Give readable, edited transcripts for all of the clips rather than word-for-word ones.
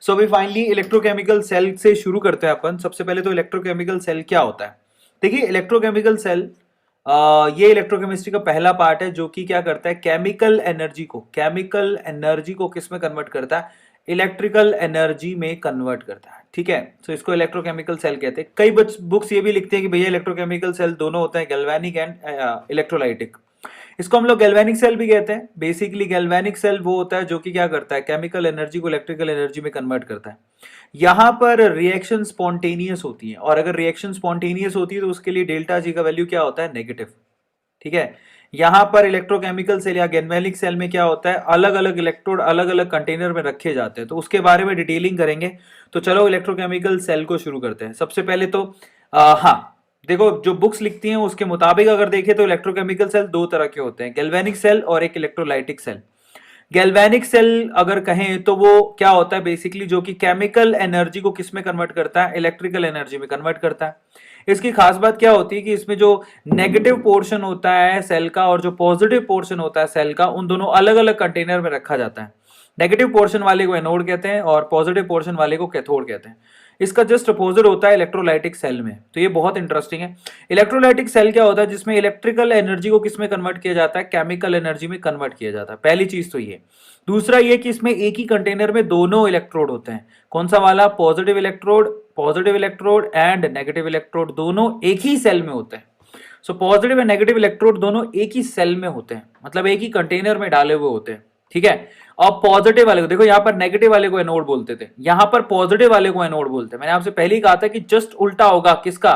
सो अभी finally electrochemical cell से शुरू करते हैं अपन। सबसे पहले तो इलेक्ट्रोकेमिकल सेल क्या होता है। देखिए इलेक्ट्रोकेमिकल सेल, ये इलेक्ट्रोकेमिस्ट्री का पहला पार्ट है जो कि क्या करता है, केमिकल एनर्जी को किस में कन्वर्ट करता है, इलेक्ट्रिकल एनर्जी में कन्वर्ट करता है। ठीक है, तो इसको इलेक्ट्रोकेमिकल सेल कहते हैं। कई बुक्स ये भी लिखते हैं कि भैया इलेक्ट्रोकेमिकल सेल दोनों होते हैं, गैल्वेनिक एंड इलेक्ट्रोलाइटिक। इसको हम लोग गैल्वेनिक सेल भी कहते हैं। बेसिकली गैल्वेनिक सेल वो होता है जो कि क्या करता है, केमिकल एनर्जी को इलेक्ट्रिकल एनर्जी में कन्वर्ट करता है। यहां पर रिएक्शन स्पॉन्टेनियस होती है, और अगर रिएक्शन स्पॉन्टेनियस होती है तो उसके लिए डेल्टा जी का वैल्यू क्या होता है, नेगेटिव। ठीक है, यहां पर इलेक्ट्रोकेमिकल सेल या गैल्वेनिक सेल में क्या होता है, अलग अलग इलेक्ट्रोड अलग अलग कंटेनर में रखे जाते हैं, तो उसके बारे में डिटेलिंग करेंगे। तो चलो इलेक्ट्रोकेमिकल सेल को शुरू करते हैं। सबसे पहले तो हाँ, देखो जो बुक्स लिखती हैं उसके मुताबिक अगर देखें तो इलेक्ट्रोकेमिकल सेल दो तरह के होते हैं, गैल्वेनिक सेल और एक इलेक्ट्रोलाइटिक सेल। गैल्वेनिक सेल अगर कहें तो वो क्या होता है बेसिकली, जो कि केमिकल एनर्जी को किस में कन्वर्ट करता है, इलेक्ट्रिकल एनर्जी में कन्वर्ट करता है। इसकी खास बात क्या होती है कि इसमें जो नेगेटिव पोर्शन होता है सेल का और जो पॉजिटिव पोर्शन होता है सेल का, उन दोनों अलग अलग कंटेनर में रखा जाता है। नेगेटिव पोर्शन वाले को एनोड कहते हैं और पॉजिटिव पोर्शन वाले को कैथोड कहते हैं। इसका जस्ट अपोजिट होता है इलेक्ट्रोलाइटिक सेल में। तो ये बहुत इंटरेस्टिंग है। इलेक्ट्रोलाइटिक सेल क्या होता है, जिसमें इलेक्ट्रिकल एनर्जी को किस में कन्वर्ट किया जाता है, केमिकल एनर्जी में कन्वर्ट किया जाता है। पहली चीज तो ये। दूसरा ये कि इसमें एक ही कंटेनर में दोनों इलेक्ट्रोड होते हैं। कौन सा वाला, positive electrode and negative electrode दोनों एक ही सेल में होते हैं। So positive and negative electrode दोनों एक ही सेल में होते हैं, मतलब एक ही कंटेनर में डाले हुए होते हैं। ठीक है, और पॉजिटिव वाले को देखो, यहां पर नेगेटिव वाले को एनोड बोलते थे, यहां पर पॉजिटिव वाले को एनोड बोलते हैं। मैंने आपसे पहले ही कहा था कि जस्ट उल्टा होगा किसका,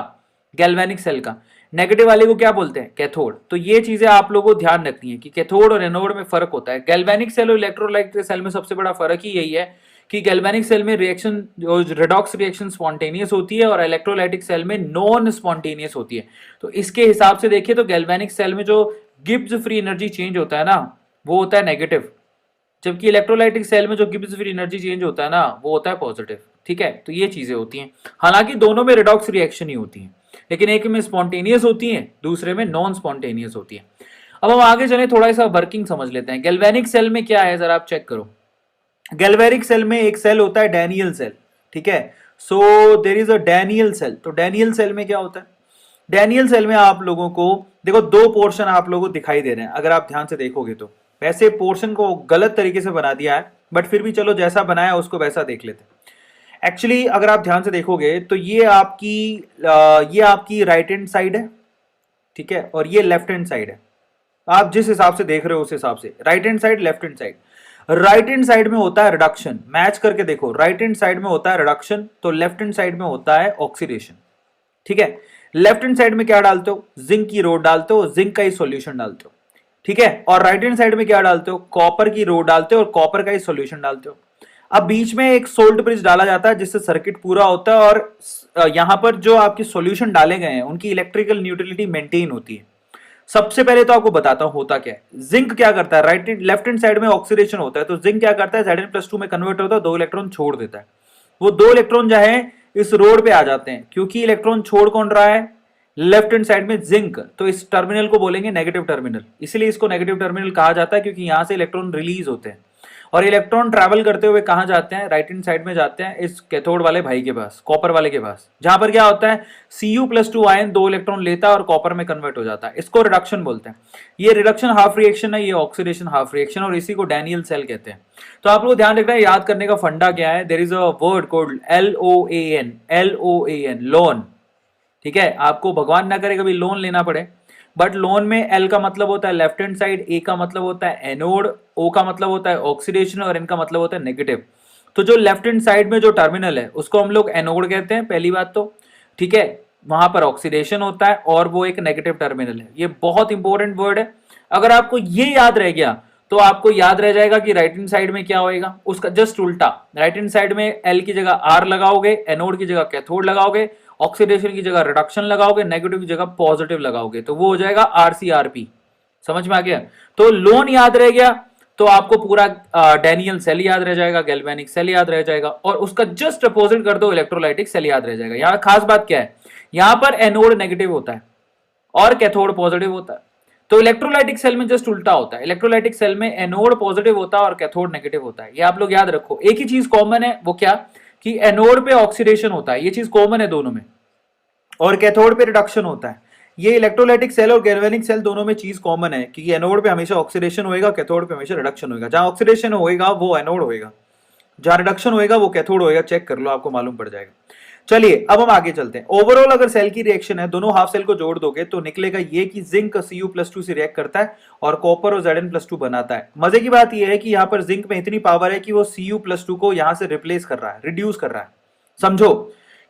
गैल्वेनिक सेल का। नेगेटिव वाले को क्या बोलते हैं, कैथोड। तो ये चीजें आप लोगों को ध्यान रखनी है कि कैथोड और एनोड में फर्क होता है। गैल्वेनिक सेल और इलेक्ट्रोलाइटिक सेल में सबसे बड़ा फर्क ही यही है कि गैल्वेनिक सेल में रिएक्शन, जो रेडॉक्स रिएक्शन स्पॉन्टेनियस होती है, और इलेक्ट्रोलाइटिक सेल में नॉन स्पॉन्टेनियस होती है। तो इसके हिसाब से देखिए तो गैल्वेनिक सेल में जो गिब्स फ्री एनर्जी चेंज होता है ना, वो होता है नेगेटिव, जबकि इलेक्ट्रोलाइटिक सेल में जो गिब्स फ्री एनर्जी चेंज होता है ना, वो होता है पॉजिटिव। ठीक है, तो ये चीजें होती हैं। हालांकि दोनों में रिडॉक्स रिएक्शन ही होती है, लेकिन एक में स्पॉन्टेनियस होती है, दूसरे में नॉन स्पॉन्टेनियस होती है। अब हम आगे चले, थोड़ा सा वर्किंग समझ लेते हैं। गैल्वेनिक सेल में क्या है जरा आप चेक करो। गैल्वेनिक सेल में एक सेल होता है डैनियल सेल। ठीक है, so there is a Daniel cell. तो डैनियल सेल में क्या होता है, डैनियल सेल में आप लोगों को देखो दो पोर्शन आप लोगों को दिखाई दे रहे हैं, अगर आप ध्यान से देखोगे तो। वैसे पोर्शन को गलत तरीके से बना दिया है, बट फिर भी चलो जैसा बनाया उसको वैसा देख लेते हैं। एक्चुअली अगर आप ध्यान से देखोगे तो ये आपकी राइट हैंड साइड है। ठीक है, और ये लेफ्ट हैंड साइड है। आप जिस हिसाब से देख रहे हो उस हिसाब से, right hand side, left hand side. Right hand side में होता है रिडक्शन, मैच करके देखो, राइट हैंड साइड में होता है रिडक्शन, तो लेफ्ट हैंड साइड में होता है ऑक्सीडेशन। ठीक है, लेफ्ट हैंड साइड में क्या डालते हो, जिंक की रोड डालते हो, जिंक का ही सॉल्यूशन डालते हो। ठीक है, और राइट हैंड साइड में क्या डालते हो, कॉपर की रोड डालते हो और कॉपर का ही सॉल्यूशन डालते हो। अब बीच में एक सोल्ट ब्रिज डाला जाता है जिससे सर्किट पूरा होता है, और यहां पर जो आपके सॉल्यूशन डाले गए हैं उनकी इलेक्ट्रिकल न्यूट्रलिटी मेंटेन होती है। सबसे पहले तो आपको बताता हूं होता क्या है। जिंक क्या करता है, लेफ्ट हैंड साइड में ऑक्सीडेशन होता है, तो जिंक क्या करता है, Zn+2 में कन्वर्ट होता है, दो इलेक्ट्रॉन छोड़ देता है। वो दो इलेक्ट्रॉन जो है इस रोड पे आ जाते हैं, क्योंकि इलेक्ट्रॉन छोड़ कौन रहा है, लेफ्ट हैंड साइड में जिंक, तो इस टर्मिनल को बोलेंगे नेगेटिव टर्मिनल। इसलिए इसको नेगेटिव टर्मिनल कहा जाता है, क्योंकि यहां से इलेक्ट्रॉन रिलीज होते हैं, और इलेक्ट्रॉन ट्रैवल करते हुए कहां जाते हैं, राइट हैंड साइड में जाते हैं, इस कैथोड वाले भाई के पास, कॉपर वाले के पास, जहां पर क्या होता है, Cu+2 आयन दो इलेक्ट्रॉन लेता है और कॉपर में कन्वर्ट हो जाता है। इसको रिडक्शन बोलते हैं। ये रिडक्शन हाफ रिएक्शन है, ये ऑक्सीडेशन हाफ रिएक्शन, और इसी को डैनियल सेल कहते हैं। तो आप लोग ध्यान रखना है, याद करने का फंडा क्या है, there is a word called LOAN, loan. ठीक है, आपको भगवान ना करे कभी लोन लेना पड़े, बट लोन में एल का मतलब होता है लेफ्ट हैंड साइड, ए का मतलब होता है एनोड, ओ का मतलब होता है ऑक्सीडेशन, और एन का मतलब होता है नेगेटिव। तो जो लेफ्ट हैंड साइड में जो टर्मिनल है उसको हम लोग एनोड कहते हैं, पहली बात तो। ठीक है, वहां पर ऑक्सीडेशन होता है और वो एक नेगेटिव टर्मिनल है। ये बहुत इंपॉर्टेंट वर्ड है। अगर आपको ये याद रह गया तो आपको याद रह जाएगा कि राइट हैंड साइड में क्या होएगा, उसका जस्ट उल्टा। राइट हैंड साइड में एल की जगह आर लगाओगे, एनोड की जगह कैथोड लगाओगे, ऑक्सीडेशन की जगह रिडक्शन लगाओगे, नेगेटिव की जगह पॉजिटिव लगाओगे, तो वो हो जाएगा RCRP। समझ में आ गया। तो लोन याद रह गया तो आपको पूरा डैनियल सेल याद रह जाएगा, गैल्वेनिक सेल याद रह जाएगा, और उसका जस्ट अपोजिट कर दो, इलेक्ट्रोलाइटिक सेल याद रह जाएगा। यहां खास बात क्या है, यहां पर एनोड नेगेटिव होता है और कैथोड पॉजिटिव होता है। तो इलेक्ट्रोलाइटिक सेल में जस्ट उल्टा होता है, इलेक्ट्रोलाइटिक सेल में एनोड पॉजिटिव होता है और कैथोड नेगेटिव होता है। ये आप लोग याद रखो। एक ही चीज कॉमन है, वो क्या, कि एनोड पे ऑक्सीडेशन होता है, ये चीज कॉमन है दोनों में, और कैथोड पे रिडक्शन होता है। ये इलेक्ट्रोलाइटिक सेल और गैल्वेनिक सेल दोनों में चीज कॉमन है कि एनोड पे हमेशा ऑक्सीडेशन होएगा, कैथोड पे हमेशा रिडक्शन होएगा। जहां ऑक्सीडेशन होएगा वो एनोड होएगा, जहां रिडक्शन होएगा वो कैथोड होएगा। चेक कर लो, आपको मालूम पड़ जाएगा। चलिए अब हम आगे चलते हैं। ओवरऑल अगर सेल की रिएक्शन है, दोनों हाफ सेल को जोड़ दोगे तो निकलेगा ये कि जिंक Cu+2 से रिएक्ट करता है और कॉपर और Zn+2 बनाता है। मजे की बात ये है कि यहाँ पर जिंक में इतनी पावर है कि वो Cu+2 को यहां से रिप्लेस कर रहा है, रिड्यूस कर रहा है। समझो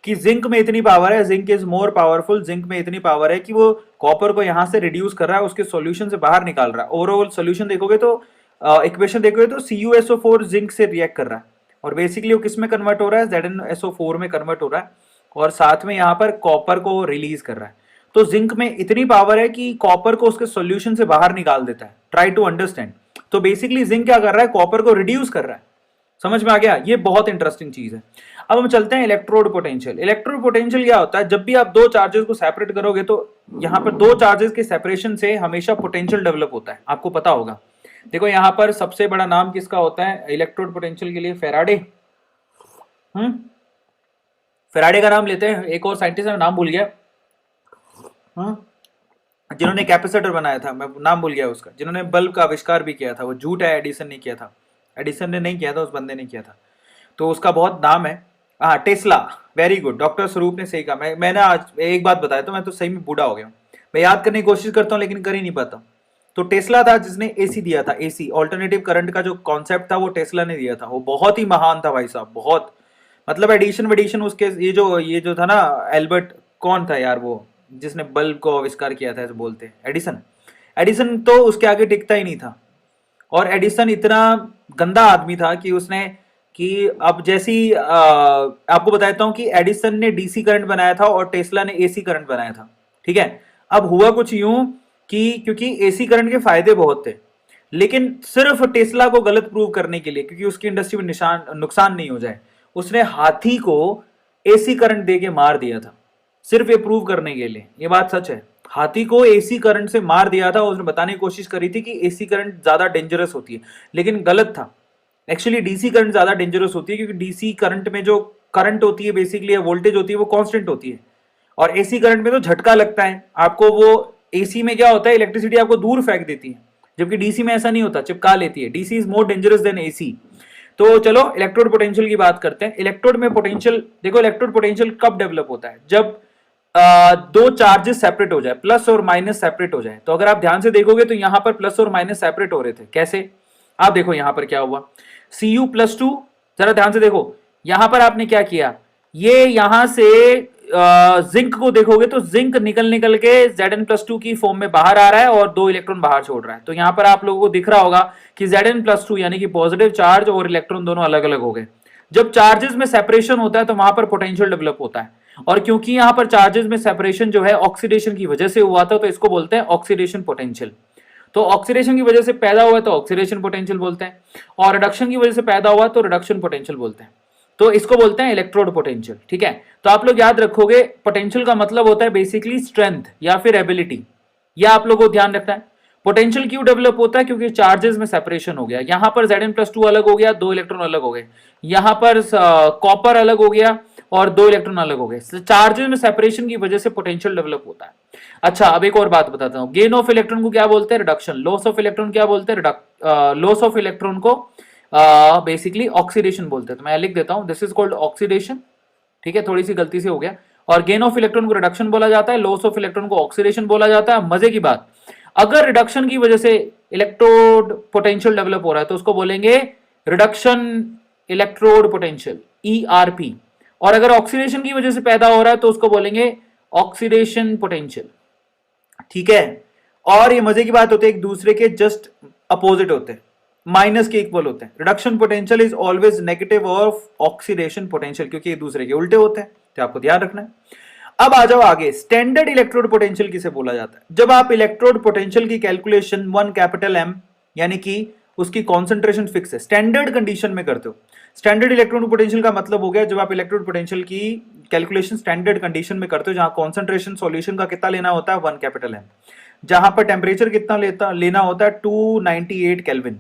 कि जिंक में इतनी पावर है, zinc is more powerful, zinc में इतनी पावर है कि वो कॉपर को यहां से रिड्यूस कर रहा है, उसके सॉल्यूशन से बाहर निकाल रहा है। ओवरऑल सॉल्यूशन देखोगे तो इक्वेशन देखोगे तो CuSO4 जिंक से रिएक्ट कर रहा है और बेसिकली वो किस में कन्वर्ट हो रहा है, ZnSO4 में कन्वर्ट हो रहा है और साथ में यहाँ पर कॉपर को रिलीज कर रहा है। तो जिंक में इतनी पावर है कि कॉपर को उसके सॉल्यूशन से बाहर निकाल देता है। Try to understand. तो बेसिकली जिंक क्या कर रहा है, कॉपर को रिड्यूस कर रहा है। समझ में आ गया? ये बहुत इंटरेस्टिंग चीज है। अब हम चलते हैं इलेक्ट्रोड पोटेंशियल। इलेक्ट्रोड पोटेंशियल क्या होता है, जब भी आप दो चार्जेस को सेपरेट करोगे तो यहाँ पर दो चार्जेस के सेपरेशन से हमेशा पोटेंशियल डेवलप होता है, आपको पता होगा। देखो यहाँ पर सबसे बड़ा नाम किसका होता है इलेक्ट्रोड पोटेंशियल के लिए, फेराडे। फेराडे का नाम लेते हैं, एक और साइंटिस्ट है नाम भूल गया, जिन्होंने कैपेसिटर बनाया था, मैं नाम भूल गया उसका, जिन्होंने बल्ब का आविष्कार भी किया था। वो झूठ है, एडिसन ने किया था, एडिसन ने नहीं किया था, उस बंदे ने किया था। तो उसका बहुत नाम है, हाँ टेस्ला। वेरी गुड, डॉक्टर स्वरूप ने सही कहा। मैंने आज एक बात बताया तो मैं तो सही में बूढ़ा हो गया। मैं याद करने की कोशिश करता हूँ लेकिन कर ही नहीं पाता। तो टेस्ला था जिसने एसी दिया था, एसी ऑल्टरनेटिव करंट का जो कॉन्सेप्ट था वो टेस्ला ने दिया था। वो बहुत ही महान था भाई साहब, बहुत, मतलब एडिशन वेडिशन उसके, ये जो था ना एल्बर्ट, कौन था यार वो जिसने बल्ब को आविष्कार किया था, ऐसे बोलते हैं एडिसन। एडिसन तो उसके आगे टिकता ही नहीं था। और एडिसन इतना गंदा आदमी था कि उसने, कि अब जैसी आपको बताता हूं कि एडिसन ने डीसी करंट बनाया था और टेस्ला ने एसी करंट बनाया था। ठीक है, अब हुआ कुछ यूं कि क्योंकि एसी करंट के फायदे बहुत थे, लेकिन सिर्फ टेस्ला को गलत प्रूव करने के लिए, क्योंकि उसकी इंडस्ट्री में नुकसान नहीं हो जाए, उसने हाथी को एसी करंट दे के मार दिया था, सिर्फ ये प्रूव करने के लिए। ये बात सच है, हाथी को एसी करंट से मार दिया था। उसने बताने की कोशिश करी थी कि एसी करंट ज्यादा डेंजरस होती है, लेकिन गलत था। एक्चुअली डीसी करंट ज्यादा डेंजरस होती है, क्योंकि डीसी करंट में जो करंट होती है बेसिकली, वोल्टेज होती है, वो कांस्टेंट होती है। और एसी करंट में तो झटका लगता है आपको। वो एसी में क्या होता है, इलेक्ट्रिसिटी आपको दूर फेंक देती है, जबकि डीसी में ऐसा नहीं होता, चिपका लेती है। DC is more dangerous than AC. तो चलो इलेक्ट्रोड पोटेंशियल की बात करते हैं। इलेक्ट्रोड में पोटेंशियल देखो, इलेक्ट्रोड पोटेंशियल कब डेवलप होता है, जब दो चार्जेस सेपरेट हो जाए, प्लस और माइनस सेपरेट हो जाए। तो अगर आप ध्यान से देखोगे तो यहां पर प्लस और माइनस सेपरेट हो रहे थे। कैसे, आप देखो यहां पर क्या हुआ, Cu+2, जरा ध्यान से देखो, यहां पर आपने क्या किया, ये यहां से जिंक को देखोगे तो जिंक निकल के Zn+2 की फॉर्म में बाहर आ रहा है और दो इलेक्ट्रॉन बाहर छोड़ रहा है। तो यहां पर आप लोगों को दिख रहा होगा कि Zn+2 यानी कि पॉजिटिव चार्ज और इलेक्ट्रॉन दोनों अलग अलग हो गए। जब चार्जेस में सेपरेशन होता है तो वहां पर पोटेंशियल डेवलप होता है, और क्योंकि यहां पर चार्जेस में सेपरेशन जो है ऑक्सीडेशन की वजह से हुआ था, तो इसको बोलते हैं ऑक्सीडेशन पोटेंशियल। तो ऑक्सीडेशन की वजह से पैदा हुआ तो ऑक्सीडेशन पोटेंशियल बोलते हैं, और रिडक्शन की वजह से पैदा हुआ तो रिडक्शन पोटेंशियल बोलते हैं। तो इसको बोलते हैं इलेक्ट्रोड पोटेंशियल। ठीक है, तो आप लोग याद रखोगे, पोटेंशियल का मतलब होता है बेसिकली स्ट्रेंथ या फिर एबिलिटी। यह आप लोगों को ध्यान रखना है। पोटेंशियल क्यों डेवलप होता है, क्योंकि चार्जेस में सेपरेशन हो गया। यहां पर Zn+2 अलग हो गया, दो इलेक्ट्रॉन अलग हो गए। यहां पर कॉपर अलग हो गया और दो इलेक्ट्रॉन अलग हो गए। चार्जेस में सेपरेशन की वजह से पोटेंशियल डेवलप होता है। अच्छा, अब एक और बात बताता हूं। गेन ऑफ इलेक्ट्रॉन को क्या बोलते हैं, रिडक्शन। लॉस ऑफ इलेक्ट्रॉन क्या बोलते हैं, लॉस ऑफ इलेक्ट्रॉन को बेसिकली ऑक्सीडेशन बोलते हैं। तो मैं लिख देता हूं, दिस इज कॉल्ड ऑक्सीडेशन। ठीक है, थोड़ी सी गलती से हो गया। और गेन ऑफ इलेक्ट्रॉन को रिडक्शन बोला जाता है, लॉस ऑफ इलेक्ट्रॉन को ऑक्सीडेशन बोला जाता है। मजे की बात, अगर रिडक्शन की वजह से इलेक्ट्रोड पोटेंशियल डेवलप हो रहा है तो उसको बोलेंगे रिडक्शन इलेक्ट्रोड पोटेंशियल, ERP। और अगर ऑक्सीडेशन की वजह से पैदा हो रहा है तो उसको बोलेंगे ऑक्सीडेशन पोटेंशियल। ठीक है, और ये मजे की बात होती है, एक दूसरे के जस्ट अपोजिट होते हैं, माइनस के इक्वल होते हैं। Reduction potential is always negative of oxidation potential, क्योंकि एक दूसरे के उल्टे होते हैं। तो आपको ध्यान रखना है। अब आ जाओ आगे, स्टैंडर्ड इलेक्ट्रोड पोटेंशियल किसे बोला जाता है। जब आप इलेक्ट्रोड पोटेंशियल की कैलकुलेशन 1 M यानी कि उसकी कॉन्सेंट्रेशन फिक्स है, स्टैंडर्ड कंडीशन में करते हो। स्टैंडर्ड इलेक्ट्रोड पोटेंशियल का मतलब हो गया जब आप इलेक्ट्रोड पोटेंशियल की कैलकुलेशन स्टैंडर्ड कंडीशन में करते हो, जहां कॉन्सेंट्रेशन सॉल्यूशन का कितना लेना होता है, 1 M। जहां पर टेम्परेचर कितना लेना होता है 298 केल्विन,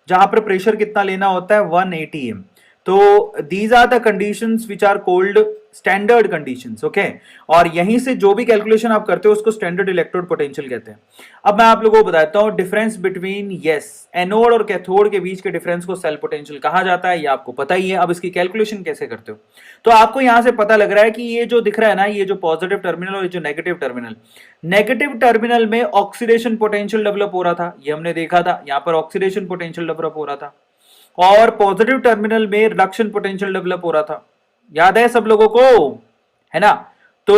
जहां पर प्रेशर कितना लेना होता है 180 एम। तो these are the conditions which are called standard conditions, okay. और यहीं से जो भी कैलकुलेशन आप करते हो उसको स्टैंडर्ड इलेक्ट्रोड पोटेंशियल कहते हैं। अब मैं आप लोगों को बताता हूं डिफरेंस बिटवीन एनोड और कैथोड के बीच के डिफरेंस को सेल पोटेंशियल कहा जाता है, ये आपको पता ही है। अब इसकी कैलकुलेशन कैसे करते हो, तो आपको यहां से पता लग रहा है कि ये जो दिख रहा है ना, ये जो पॉजिटिव टर्मिनल और ये जो नेगेटिव टर्मिनल में ऑक्सीडेशन पोटेंशियल डेवलप हो रहा था, ये हमने देखा था, यहां पर ऑक्सीडेशन पोटेंशियल डेवलप हो रहा था। और पॉजिटिव टर्मिनल में रिडक्शन पोटेंशियल डेवलप हो रहा था, याद है सब लोगों को, है ना। तो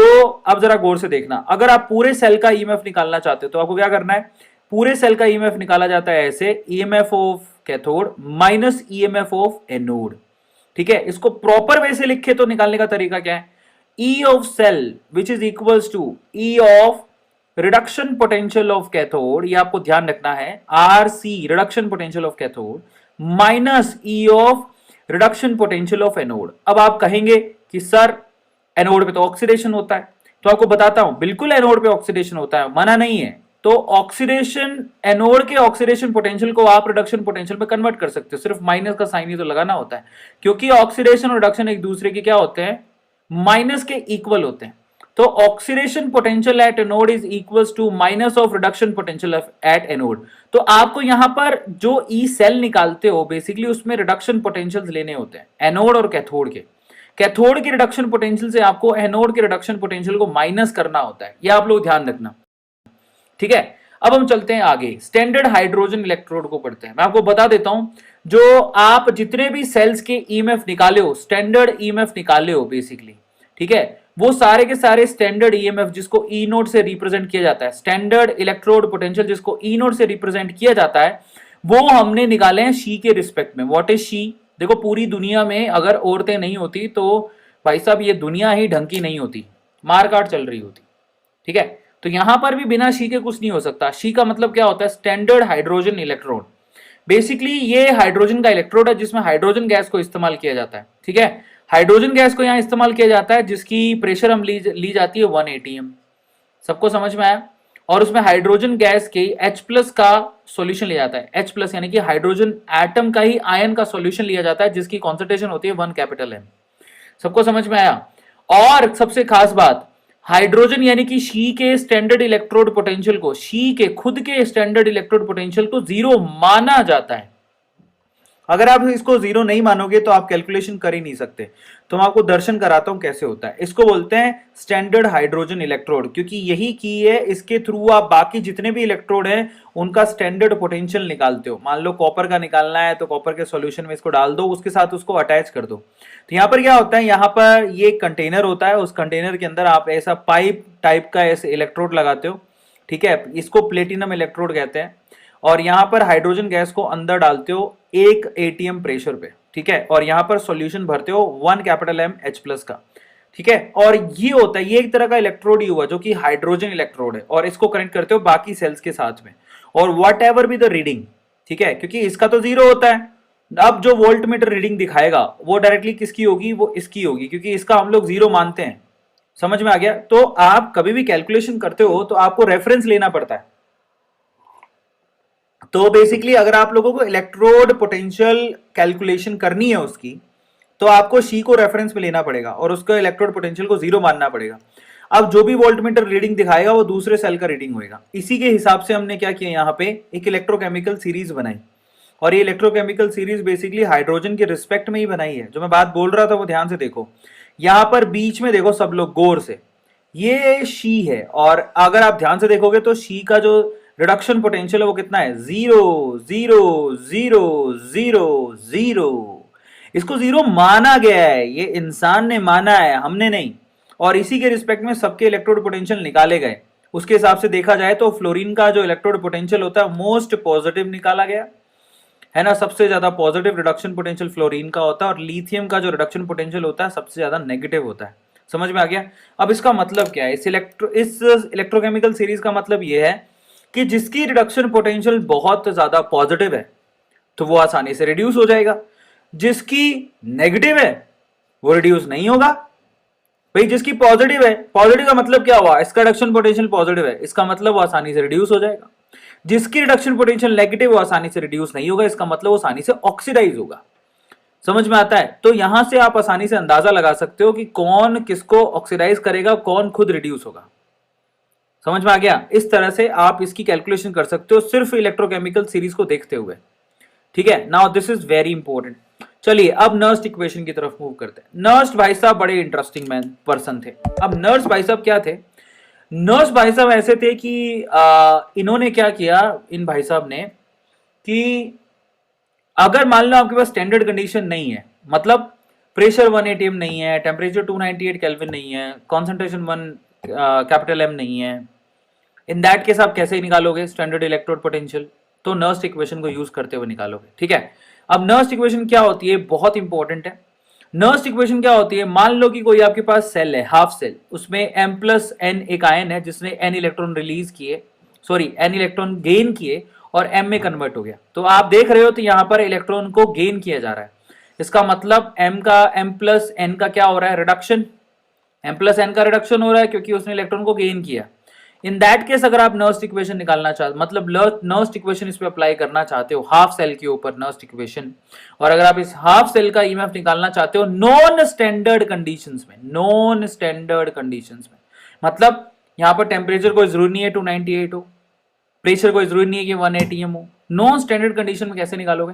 अब जरा गौर से देखना, अगर आप पूरे सेल का ईएमएफ निकालना चाहते हो तो आपको क्या करना है, पूरे सेल का ईएमएफ निकाला जाता है ऐसे, EMF of cathode minus EMF of anode, ठीक है। इसको प्रॉपर वे से लिखे तो निकालने का तरीका क्या है, E of cell which is equals to E of reduction potential of cathode, ये आपको ध्यान रखना है, or see reduction potential of cathode minus E of reduction potential of anode. अब आप कहेंगे कि सर एनोड पे तो ऑक्सीडेशन होता है, तो आपको बताता हूं बिल्कुल एनोड पे ऑक्सीडेशन होता है, मना नहीं है। तो ऑक्सीडेशन, एनोड के ऑक्सीडेशन पोटेंशियल को आप रिडक्शन पोटेंशियल में कन्वर्ट कर सकते हो, सिर्फ माइनस का साइन ही तो लगाना होता है, क्योंकि ऑक्सीडेशन और रिडक्शन एक दूसरे के क्या होते हैं, माइनस के इक्वल होते हैं। तो oxidation potential at anode is equals to minus of reduction potential at anode. तो आपको यहां पर जो ई सेल निकालते हो बेसिकली उसमें रिडक्शन पोटेंशियल्स लेने होते हैं, एनोड और कैथोड के। कैथोड के रिडक्शन पोटेंशियल से आपको एनोड के रिडक्शन पोटेंशियल को माइनस करना होता है, यह आप लोग ध्यान रखना, ठीक है। अब हम चलते हैं आगे, स्टैंडर्ड हाइड्रोजन इलेक्ट्रोड को पढ़ते हैं। मैं आपको बता देता हूं, जो आप जितने भी सेल्स के ईएमएफ निकाले हो, स्टैंडर्ड ईएमएफ निकाले हो बेसिकली, ठीक है, वो सारे के सारे स्टैंडर्ड ईएमएफ जिसको ई नोड से रिप्रेजेंट किया जाता है, स्टैंडर्ड इलेक्ट्रोड पोटेंशियल जिसको ई नोड से रिप्रेजेंट किया जाता है, वो हमने निकाले हैं शी के रिस्पेक्ट में। व्हाट इज शी, देखो पूरी दुनिया में अगर औरतें नहीं होती तो भाई साहब ये दुनिया ही ढंग की नहीं होती, मारकाट चल रही होती, ठीक है। तो यहां पर भी बिना शी के कुछ नहीं हो सकता। शी का मतलब क्या होता है, स्टैंडर्ड हाइड्रोजन इलेक्ट्रोड। बेसिकली ये हाइड्रोजन का इलेक्ट्रोड है जिसमें हाइड्रोजन गैस को इस्तेमाल किया जाता है, ठीक है। हाइड्रोजन गैस को यहां इस्तेमाल किया जाता है जिसकी प्रेशर हम ली जाती है 180 एम, सबको समझ में आया। और उसमें हाइड्रोजन गैस के H+ का सॉल्यूशन लिया जाता है, H+ यानी कि हाइड्रोजन एटम का ही आयन का सॉल्यूशन लिया जाता है जिसकी कॉन्सेंट्रेशन होती है 1 M। सबको समझ में आया। और सबसे खास बात, हाइड्रोजन यानी कि शी के स्टैंडर्ड इलेक्ट्रोड पोटेंशियल को, शी के खुद के स्टैंडर्ड इलेक्ट्रोड पोटेंशियल को 0 माना जाता है। अगर आप इसको 0 नहीं मानोगे तो आप कैलकुलेशन कर ही नहीं सकते। तो मैं आपको दर्शन कराता हूं कैसे होता है। इसको बोलते हैं स्टैंडर्ड हाइड्रोजन इलेक्ट्रोड, क्योंकि यही की है, इसके थ्रू आप बाकी जितने भी इलेक्ट्रोड हैं उनका स्टैंडर्ड पोटेंशियल निकालते हो। मान लो कॉपर का निकालना है तो कॉपर के सॉल्यूशन में इसको डाल दो, उसके साथ उसको अटैच कर दो। तो यहाँ पर क्या होता है, यहाँ पर ये कंटेनर होता है, उस कंटेनर के अंदर आप ऐसा पाइप टाइप का ऐसे इलेक्ट्रोड लगाते हो, ठीक है। इसको प्लेटिनम इलेक्ट्रोड कहते हैं। और यहां पर हाइड्रोजन गैस को अंदर डालते हो 1 ATM प्रेशर पे, ठीक है। और यहां पर सॉल्यूशन भरते हो 1 M H+ का, ठीक है। और ये होता है, ये एक तरह का इलेक्ट्रोड ही हुआ जो कि हाइड्रोजन इलेक्ट्रोड है, और इसको कनेक्ट करते हो बाकी सेल्स के साथ में। और वट एवर भी द रीडिंग, ठीक है, क्योंकि इसका तो 0 होता है। अब जो वोल्ट मीटर रीडिंग दिखाएगा वो डायरेक्टली किसकी होगी, वो इसकी होगी, क्योंकि इसका हम लोग 0 मानते हैं। समझ में आ गया। तो आप कभी भी कैलकुलेशन करते हो तो आपको रेफरेंस लेना पड़ता है। तो बेसिकली अगर आप लोगों को इलेक्ट्रोड पोटेंशियल कैलकुलेशन करनी है उसकी, तो आपको शी को रेफरेंस में लेना पड़ेगा और उसका इलेक्ट्रोड पोटेंशियल को 0 मानना पड़ेगा। अब जो भी वोल्टमीटर रीडिंग दिखाएगा वो दूसरे सेल का रीडिंग होगा। इसी के हिसाब से हमने क्या किया, यहाँ पे एक इलेक्ट्रोकेमिकल सीरीज बनाई, और ये इलेक्ट्रोकेमिकल सीरीज बेसिकली हाइड्रोजन के रिस्पेक्ट में ही बनाई है। जो मैं बात बोल रहा था वो ध्यान से देखो, यहां पर बीच में देखो सब लोग गौर से, ये शी है, और अगर आप ध्यान से देखोगे तो शी का जो रिडक्शन पोटेंशियल है वो कितना है, 0 0 0 0 0। इसको 0 माना गया है, ये इंसान ने माना है, हमने नहीं। और इसी के रिस्पेक्ट में सबके इलेक्ट्रोड पोटेंशियल निकाले गए। उसके हिसाब से देखा जाए तो फ्लोरीन का जो इलेक्ट्रोड पोटेंशियल होता है मोस्ट पॉजिटिव निकाला गया है ना, सबसे ज्यादा पॉजिटिव रिडक्शन पोटेंशियल फ्लोरीन का होता है। और लिथियम का जो रिडक्शन पोटेंशियल होता है सबसे ज्यादा नेगेटिव होता है। समझ में आ गया। अब इसका मतलब क्या है, इस इलेक्ट्रोकेमिकल सीरीज का मतलब यह है कि जिसकी रिडक्शन पोटेंशियल बहुत ज्यादा पॉजिटिव है तो वो आसानी से रिड्यूस हो जाएगा, जिसकी नेगेटिव है वो रिड्यूस नहीं होगा। भाई जिसकी पॉजिटिव है, पॉजिटिव का मतलब क्या हुआ, इसका रिडक्शन पोटेंशियल पॉजिटिव है, इसका मतलब वो आसानी से रिड्यूस हो जाएगा। जिसकी रिडक्शन पोटेंशियल नेगेटिव वो आसानी से रिड्यूस नहीं होगा, इसका मतलब वो आसानी से ऑक्सीडाइज होगा। समझ में आता है? तो यहां से आप आसानी से अंदाजा लगा सकते हो कि कौन किसको ऑक्सीडाइज करेगा, कौन खुद रिड्यूस होगा। समझ में आ गया? इस तरह से आप इसकी कैलकुलेशन कर सकते हो सिर्फ इलेक्ट्रोकेमिकल सीरीज को देखते हुए। ठीक है, now this is very important. चलिए अब नर्स्ट इक्वेशन की तरफ मूव करते हैं। नर्स्ट भाई साहब बड़े इंटरेस्टिंग मैन पर्सन थे। अब नर्स्ट भाई साहब क्या थे? नर्स भाई साहब ऐसे थे कि इन्होंने क्या किया, इन भाई साहब ने, कि अगर मान लो आपके पास स्टैंडर्ड कंडीशन नहीं है, मतलब प्रेशर 1 atm नहीं है, टेम्परेचर 298 केल्विन नहीं है, कॉन्सेंट्रेशन 1 कैपिटल M नहीं है, इन दैट केस आप कैसे निकालोगे स्टैंडर्ड इलेक्ट्रोड पोटेंशियल? तो नर्स्ट इक्वेशन को यूज करते हुए निकालोगे। ठीक है, अब नर्स्ट इक्वेशन क्या होती है, बहुत इंपॉर्टेंट है। नर्स्ट इक्वेशन क्या होती है, मान लो कि कोई आपके पास सेल है, हाफ सेल, उसमें M+N एक आयन है जिसने N इलेक्ट्रॉन रिलीज किए, सॉरी N इलेक्ट्रॉन गेन किए और M में कन्वर्ट हो गया। तो आप देख रहे हो तो यहां पर इलेक्ट्रॉन को गेन किया जा रहा है, इसका मतलब M+N का क्या हो रहा है, रिडक्शन। M+N का रिडक्शन हो रहा है क्योंकि उसने इलेक्ट्रॉन को गेन किया। इन दैट केस अगर आप नर्स्ट इक्वेशन निकालना चाहते, मतलब नर्स्ट इक्वेशन इस पे अप्लाई करना चाहते हो हाफ सेल के ऊपर नर्स्ट इक्वेशन, और अगर आप इस हाफ सेल का ईएमएफ निकालना चाहते हो नॉन स्टैंडर्ड कंडीशंस में, नॉन स्टैंडर्ड कंडीशंस में, मतलब यहां पर टेम्परेचर कोई जरूरी नहीं है 298 हो, प्रेशर कोई जरूरी नहीं है कि 1 atm हो, नॉन स्टैंडर्ड कंडीशन में कैसे निकालोगे?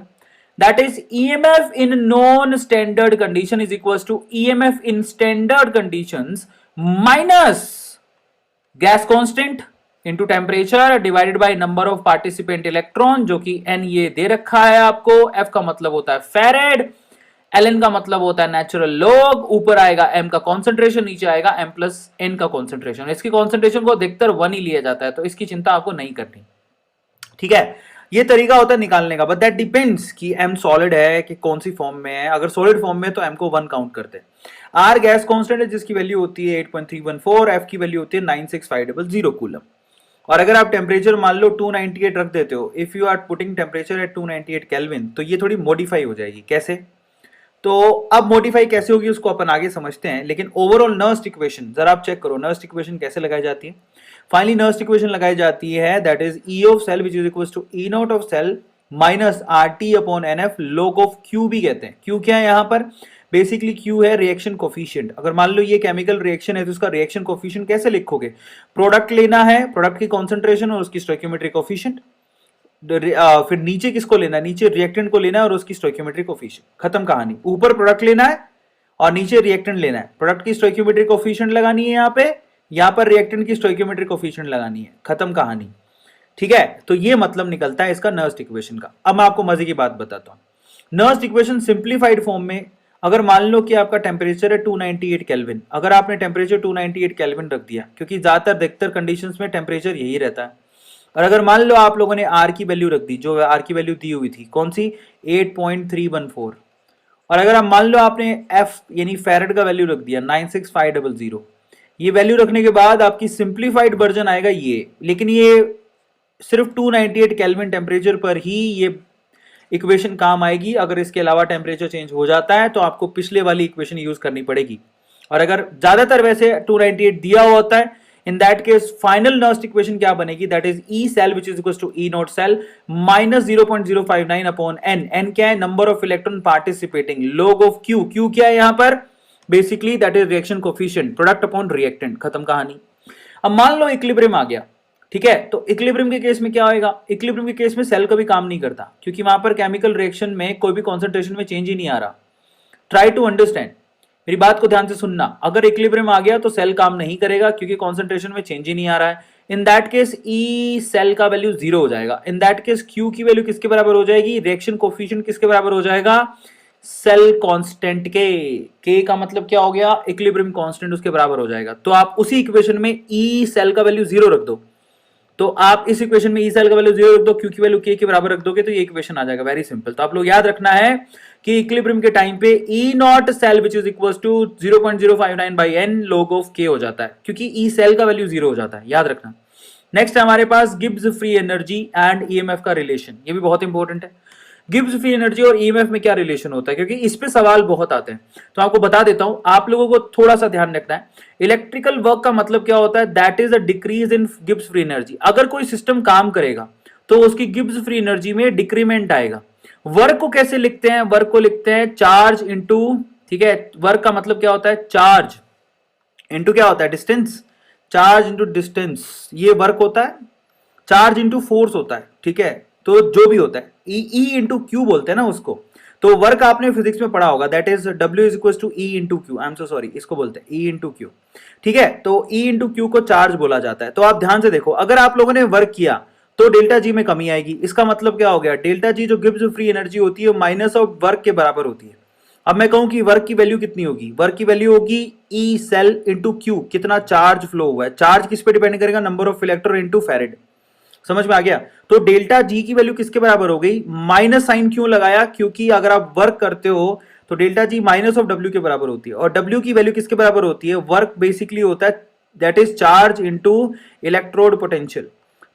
That is EMF in non standard condition is equal to EMF in standard conditions minus gas constant into temperature divided by number of participant electron, जो कि N ये दे रखा है आपको। F का मतलब होता है फेरेड, Ln का मतलब होता है नेचुरल लॉग, ऊपर आएगा M का कॉन्सेंट्रेशन, नीचे आएगा M+N का कॉन्सेंट्रेशन। इसकी कॉन्सेंट्रेशन को अधिकतर 1 ही लिया जाता है, तो इसकी चिंता आपको नहीं करनी। ठीक है, ये तरीका होता है निकालने का, बट दैट डिपेंड्स कि M सॉलिड है कि कौन सी फॉर्म में है। अगर सॉलिड फॉर्म में तो M को 1 काउंट करते हैं। R गैस कांस्टेंट है जिसकी वैल्यू होती है 8.314, F की वैल्यू होती है 96500 कूलम। और अगर आप टेम्परेचर मान लो 298 रख देते हो, if you are putting temperature at 298 kelvin, तो ये थोड़ी मॉडिफाई हो जाएगी। कैसे? तो अब मॉडिफाई कैसे होगी उसको अपन आगे समझते हैं, लेकिन ओवरऑल नर्स्ट इक्वेशन जरा आप चेक करो, नर्स्ट इक्वेशन कैसे लगाई जाती है। फाइनली नर्स्ट इक्वेशन लगाई जाती है, that is E of cell which is equal to E not of cell minus RT upon NF, log of Q भी कहते हैं। Q क्या है यहाँ पर? बेसिकली Q है रिएक्शन कोफिशिएंट। अगर मान लो ये केमिकल रिएक्शन है तो उसका रिएक्शन कोफिशिएंट कैसे लिखोगे? प्रोडक्ट लेना है, प्रोडक्ट की कॉन्सेंट्रेशन और उसकी स्टोइकियोमेट्रिक कोफिशिएंट, फिर नीचे किसको लेना है, नीचे रिएक्टेंट को लेना है और उसकी स्टोइकियोमेट्रिक कोफिशिएंट, खत्म कहानी। ऊपर प्रोडक्ट लेना है और नीचे रिएक्टेंट लेना है, प्रोडक्ट की स्टोइकियोमेट्रिक कोफिशिएंट लगानी है यहाँ पर रिएक्टेंट की स्टोइकियोमेट्रिक कोफिशिएंट लगानी है, खत्म कहानी। ठीक है, तो ये मतलब निकलता है इसका नर्स्ट इक्वेशन का। अब मैं आपको मजे की बात बताता हूं। नर्स्ट इक्वेशन सिंप्लीफाइड फॉर्म में, अगर मान लो कि आपका टेम्परेचर है 298 केल्विन, अगर आपने टेम्परेचर 298 केल्विन रख दिया, क्योंकि ज्यादातर अधिकतर कंडीशंस में टेम्परेचर यही रहता है, और अगर मान लो आप लोगों ने R की वैल्यू रख दी, जो R की वैल्यू दी हुई थी कौन सी, 8.314, और अगर आप मान लो आपने F यानी फेरेड का वैल्यू रख दिया 96500, ये वैल्यू रखने के बाद आपकी सिंप्लीफाइड वर्जन आएगा ये, लेकिन ये सिर्फ 298 केल्विन टेम्परेचर पर ही ये इक्वेशन काम आएगी। अगर इसके अलावा टेम्परेचर चेंज हो जाता है तो आपको पिछले वाली इक्वेशन यूज करनी पड़ेगी, और अगर ज्यादातर वैसे 298 दिया हुआ होता है, in that case final Nernst equation क्या बनेगी, that is E cell which is equal to E not cell minus 0.059 upon N। N क्या है? Number of electron participating, log of Q, Q क्या है यहाँ पर? Basically that is reaction coefficient, product upon reactant, खत्म कहानी। अब मान लो इक्विलिब्रियम आ गया, ठीक है, तो इक्विलिब्रियम के केस में क्या होगा? इक्विलिब्रियम के केस में सेल कभी काम नहीं करता, क्योंकि वहां पर केमिकल रिएक्शन में कोई भी कॉन्सेंट्रेशन में चेंज ही नहीं आ रहा। ट्राई टू अंडरस्टैंड, मेरी बात को ध्यान से सुनना। अगर इक्विलिब्रियम आ गया तो सेल काम नहीं करेगा क्योंकि कॉन्सेंट्रेशन में चेंज ही नहीं आ रहा है। In that case E cell का वैल्यू 0 हो जाएगा। इन दैट केस Q की वैल्यू किसके बराबर हो जाएगी? रिएक्शन कोफिशिएंट किसके बराबर हो जाएगा? सेल कांस्टेंट के। K का मतलब क्या हो गया? इक्विलिब्रियम कांस्टेंट उसके बराबर हो जाएगा। तो आप उसी इक्वेशन में E सेल का वैल्यू 0 रख दो, तो आप इस इक्वेशन में E सेल का वैल्यू 0 रख दो, Q की वैल्यू K के बराबर रख दोगे तो ये इक्वेशन आ जाएगा। Very simple. तो आप लोग याद रखना है कि इक्विलिब्रियम के टाइम पे E not cell which is equal to 0.059 by N log of K हो जाता है, क्योंकि E सेल का वैल्यू 0 हो जाता है, याद रखना। नेक्स्ट है हमारे पास Gibbs free energy and EMF का रिलेशन, ये भी बहुत इंपॉर्टेंट है। गिब्स फ्री एनर्जी और ईएमएफ में क्या रिलेशन होता है, क्योंकि इस पे सवाल बहुत आते हैं, तो आपको बता देता हूं, आप लोगों को थोड़ा सा ध्यान रखना है। इलेक्ट्रिकल वर्क का मतलब क्या होता है, that is a decrease in Gibbs free energy. अगर कोई सिस्टम काम करेगा तो उसकी गिब्स फ्री एनर्जी में डिक्रीमेंट आएगा। वर्क को कैसे लिखते हैं, वर्क को लिखते हैं चार्ज इंटू, ठीक है, वर्क का मतलब क्या होता है, चार्ज इंटू क्या होता है, डिस्टेंस, चार्ज इंटू डिस्टेंस, ये वर्क होता है। चार्ज इंटू फोर्स होता है, ठीक है, तो जो भी होता है ई इंटू क्यू बोलते हैं ना उसको। तो वर्क आपने फिजिक्स में पढ़ा होगा, that is W is equal to E into Q, I am so sorry, इसको बोलते हैं ई इंटू क्यू, ठीक है। तो ई इंटू क्यू को चार्ज बोला जाता है। तो आप ध्यान से देखो, अगर आप लोगों ने वर्क किया तो डेल्टा जी में कमी आएगी। इसका मतलब क्या हो गया, डेल्टा जी जो गिब्स फ्री एनर्जी होती है माइनस ऑफ वर्क के बराबर होती है। अब मैं कहूं कि वर्क की वैल्यू कितनी होगी, वर्क की वैल्यू होगी ई सेल इंटू क्यू, कितना चार्ज फ्लो हुआ है। चार्ज किस पे डिपेंड करेगा, number of electron into farad. समझ में आ गया। तो डेल्टा जी की वैल्यू किसके बराबर हो गई, माइनस साइन क्यों लगाया, क्योंकि अगर आप वर्क करते हो तो delta G minus of W के बराबर होती है। और डब्ल्यू की वैल्यू किसके बराबर होती है, वर्क बेसिकली होता है that is charge into electrode potential.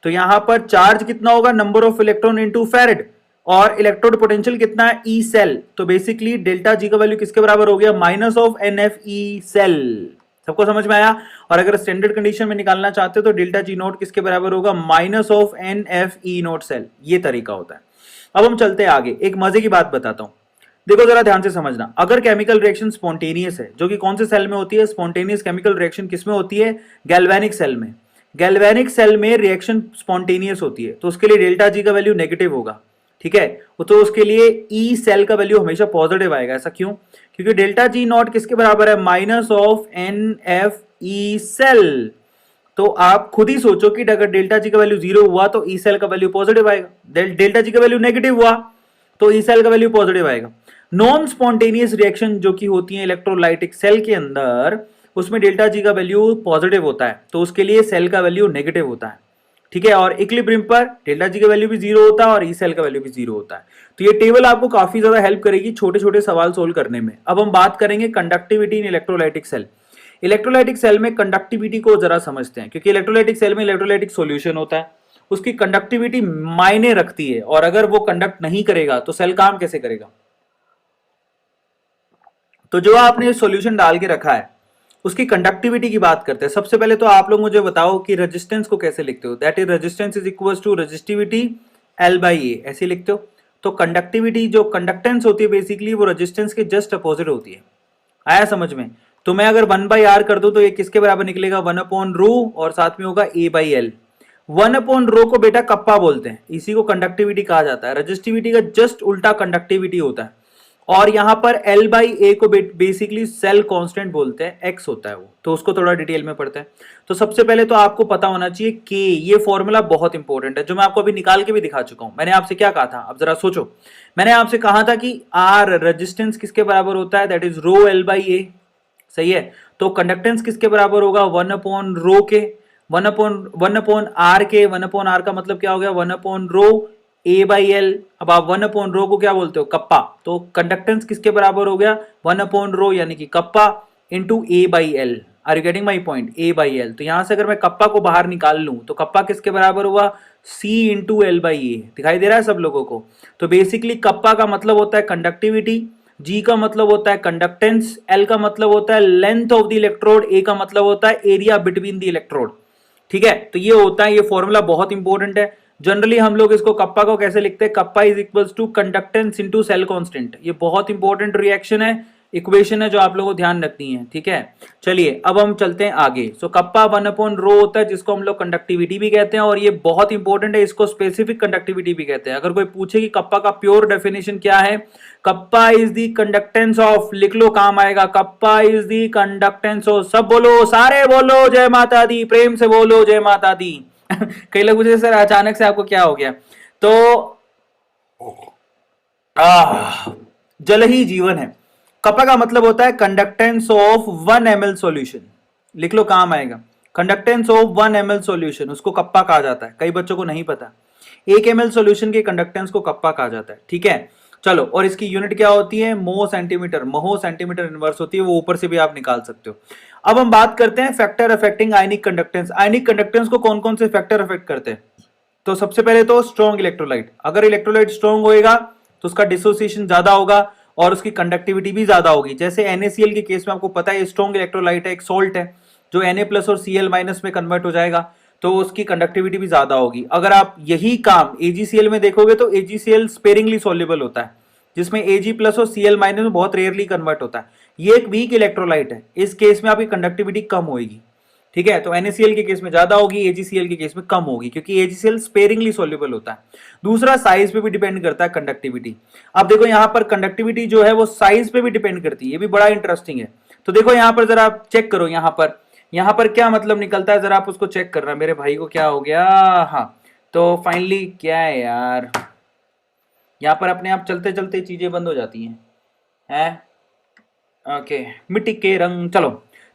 तो यहां पर चार्ज कितना होगा, number of electron into farad, और इलेक्ट्रोड पोटेंशियल कितना है, ई सेल। तो बेसिकली डेल्टा जी का वैल्यू किसके बराबर हो गया, minus of N F E cell. सबको समझ में आया। और अगर स्टैंडर्ड कंडीशन में निकालना चाहते हो तो डेल्टा जी नोट किसके बराबर होगा, minus of N F E not cell. ये तरीका होता है। अब हम चलते हैं आगे, एक मजे की बात बताता हूं, देखो जरा ध्यान से समझना। अगर केमिकल रिएक्शन स्पॉन्टेनियस है, जो कि कौन से सेल में होती है, स्पॉन्टेनियस केमिकल रिएक्शन किसमें होती है, गैल्वेनिक सेल में। गैल्वेनिक सेल में रिएक्शन स्पॉन्टेनियस होती है, तो उसके लिए डेल्टा जी का वैल्यू नेगेटिव होगा, ठीक है। तो उसके लिए ई सेल का वैल्यू हमेशा पॉजिटिव आएगा। ऐसा क्यों, क्योंकि डेल्टा जी नॉट किसके बराबर है, minus of N F E cell. तो आप खुद ही सोचो कि अगर डेल्टा जी का वैल्यू जीरो हुआ तो ई सेल का वैल्यू पॉजिटिव आएगा, डेल्टा जी का वैल्यू नेगेटिव हुआ तो ई सेल का वैल्यू पॉजिटिव आएगा। नॉन स्पॉन्टेनियस रिएक्शन जो कि होती है इलेक्ट्रोलाइटिक सेल के अंदर, उसमें डेल्टा जी का वैल्यू पॉजिटिव होता है, तो उसके लिए सेल का वैल्यू नेगेटिव होता है, ठीक है। और इक्विलिब्रियम पर डेल्टा जी का वैल्यू भी जीरो होता है और ई सेल का वैल्यू भी जीरो होता है। तो ये टेबल आपको काफी ज्यादा हेल्प करेगी छोटे छोटे सवाल सोल्व करने में। अब हम बात करेंगे कंडक्टिविटी इन इलेक्ट्रोलाइटिक सेल। इलेक्ट्रोलाइटिक सेल में कंडक्टिविटी को जरा समझते हैं, क्योंकि इलेक्ट्रोलाइटिक सेल में इलेक्ट्रोलाइटिक सॉल्यूशन होता है, उसकी कंडक्टिविटी मायने रखती है, और अगर वो कंडक्ट नहीं करेगा तो सेल काम कैसे करेगा। तो जो आपने सॉल्यूशन डाल के रखा है उसकी कंडक्टिविटी की बात करते हैं। सबसे पहले तो आप लोग मुझे बताओ कि रेजिस्टेंस को कैसे लिखते हो, that is resistance is equal to resistivity L by A, ऐसे लिखते हो। तो कंडक्टिविटी जो कंडक्टेंस होती है बेसिकली वो रेजिस्टेंस के जस्ट अपोजिट होती है। आया समझ में। तो मैं अगर 1 बाई आर कर दूं तो ये किसके बराबर निकलेगा, 1 अपॉन रो, और साथ में होगा ए बाई एल। 1 अपॉन रो को बेटा कप्पा बोलते हैं, इसी को कंडक्टिविटी कहा जाता है। रेजिस्टिविटी का जस्ट उल्टा कंडक्टिविटी होता है। और यहां पर L बाई ए को बेसिकली सेल कांस्टेंट बोलते हैं, X होता है वो, तो उसको थोड़ा डिटेल में पढ़ते हैं। तो सबसे पहले तो आपको पता होना चाहिए कि ये फॉर्मूला बहुत इंपॉर्टेंट है, जो मैं आपको अभी निकाल के भी दिखा चुका हूं। मैंने आपसे क्या कहा था, अब जरा सोचो। मैंने आपसे कहा था कि R रेजिस्टेंस किसके बराबर होता है, that is rho L by A, सही है। तो कंडक्टेंस किसके बराबर होगा, 1 अपॉन रो के, 1 अपॉन आर के। 1 अपॉन आर का मतलब क्या हो गया, 1 upon rho A by L. अब आप 1 अपॉन रो को क्या बोलते हो, कप्पा। तो कंडक्टेंस किसके बराबर हो गया, 1 अपॉन रो यानी कि kappa into A by L. Are you getting my point, A by L. तो यहां से अगर मैं कप्पा को बाहर निकाल लूं तो कप्पा किसके बराबर हुआ, सी इंटू एल बाई ए। दिखाई दे रहा है सब लोगों को। तो बेसिकली कप्पा का मतलब होता है कंडक्टिविटी, जी का मतलब होता है कंडक्टेंस, एल का मतलब होता है लेंथ ऑफ द इलेक्ट्रोड, ए का मतलब होता है एरिया बिटवीन द इलेक्ट्रोड, ठीक है। तो ये होता है, ये फॉर्मूला बहुत इंपॉर्टेंट है। जनरली हम लोग इसको कप्पा को कैसे लिखते हैं, kappa is equals to conductance into cell constant. ये बहुत इंपॉर्टेंट रिएक्शन है, इक्वेशन है जो आप लोगों को ध्यान रखनी है, ठीक है। चलिए अब हम चलते हैं आगे। सो कप्पा 1 अपॉन रो होता है, जिसको हम लोग कंडक्टिविटी भी कहते हैं, और ये बहुत इंपॉर्टेंट है, इसको स्पेसिफिक कंडक्टिविटी भी कहते हैं। अगर कोई पूछे कि कप्पा का प्योर डेफिनेशन क्या है, kappa is the conductance of, लिख लो काम आएगा, kappa is the conductance of. सब बोलो, सारे बोलो जय माता दी, प्रेम से बोलो जय माता दी। कई लोग पूछे सर अचानक से आपको क्या हो गया, तो जल ही जीवन है। कप्पा का मतलब होता है कंडक्टेंस ऑफ 1 ml सॉल्यूशन, लिख लो काम आएगा। कंडक्टेंस ऑफ 1 ml सॉल्यूशन, उसको कप्पा कहा जाता है। कई बच्चों को नहीं पता, 1 ml सॉल्यूशन के कंडक्टेंस को कप्पा कहा जाता है, ठीक है। चलो, और इसकी यूनिट क्या होती है, मो सेंटीमीटर, महो सेंटीमीटर इनवर्स होती है, वो ऊपर से भी आप निकाल सकते हो। अब हम बात करते हैं factor affecting ionic conductance. Ionic conductance को कौन कौन से फैक्टर अफेक्ट करते हैं। तो सबसे पहले तो स्ट्रॉन्ग इलेक्ट्रोलाइट, अगर इलेक्ट्रोलाइट स्ट्रॉन्ग होएगा तो उसका डिसोसिएशन ज्यादा होगा और उसकी कंडक्टिविटी भी ज्यादा होगी। जैसे NaCl के केस में आपको पता है स्ट्रॉन्ग इलेक्ट्रोलाइट है, एक सोल्ट है जो Na+ और Cl- में कन्वर्ट हो जाएगा, तो उसकी कंडक्टिविटी भी ज्यादा होगी। अगर आप यही काम AgCl में देखोगे तो AgCl स्पेरिंगली सॉल्युबल होता है, जिसमें Ag+ और Cl- में बहुत रेयरली कन्वर्ट होता है। ये एक वीक इलेक्ट्रोलाइट है, इस केस में आपकी कंडक्टिविटी कम होगी। ठीक है, तो NaCl के केस में ज्यादा होगी, AgCl के केस में कम होगी, क्योंकि AgCl स्पेरिंगली सॉल्युबल होता है। दूसरा साइज पे भी डिपेंड करता है कंडक्टिविटी। अब देखो यहां पर कंडक्टिविटी जो है वो साइज पे भी डिपेंड करती है, ये भी बड़ा इंटरेस्टिंग है। तो देखो यहां पर जरा आप चेक करो, यहां पर क्या मतलब निकलता है, जरा आप उसको चेक करना। मेरे भाई को क्या हो गया, हाँ, तो फाइनली क्या है यार, यहां पर अपने आप चलते चलते चीजें बंद हो जाती हैं। ओके, मिट्टी के रंग, चलो।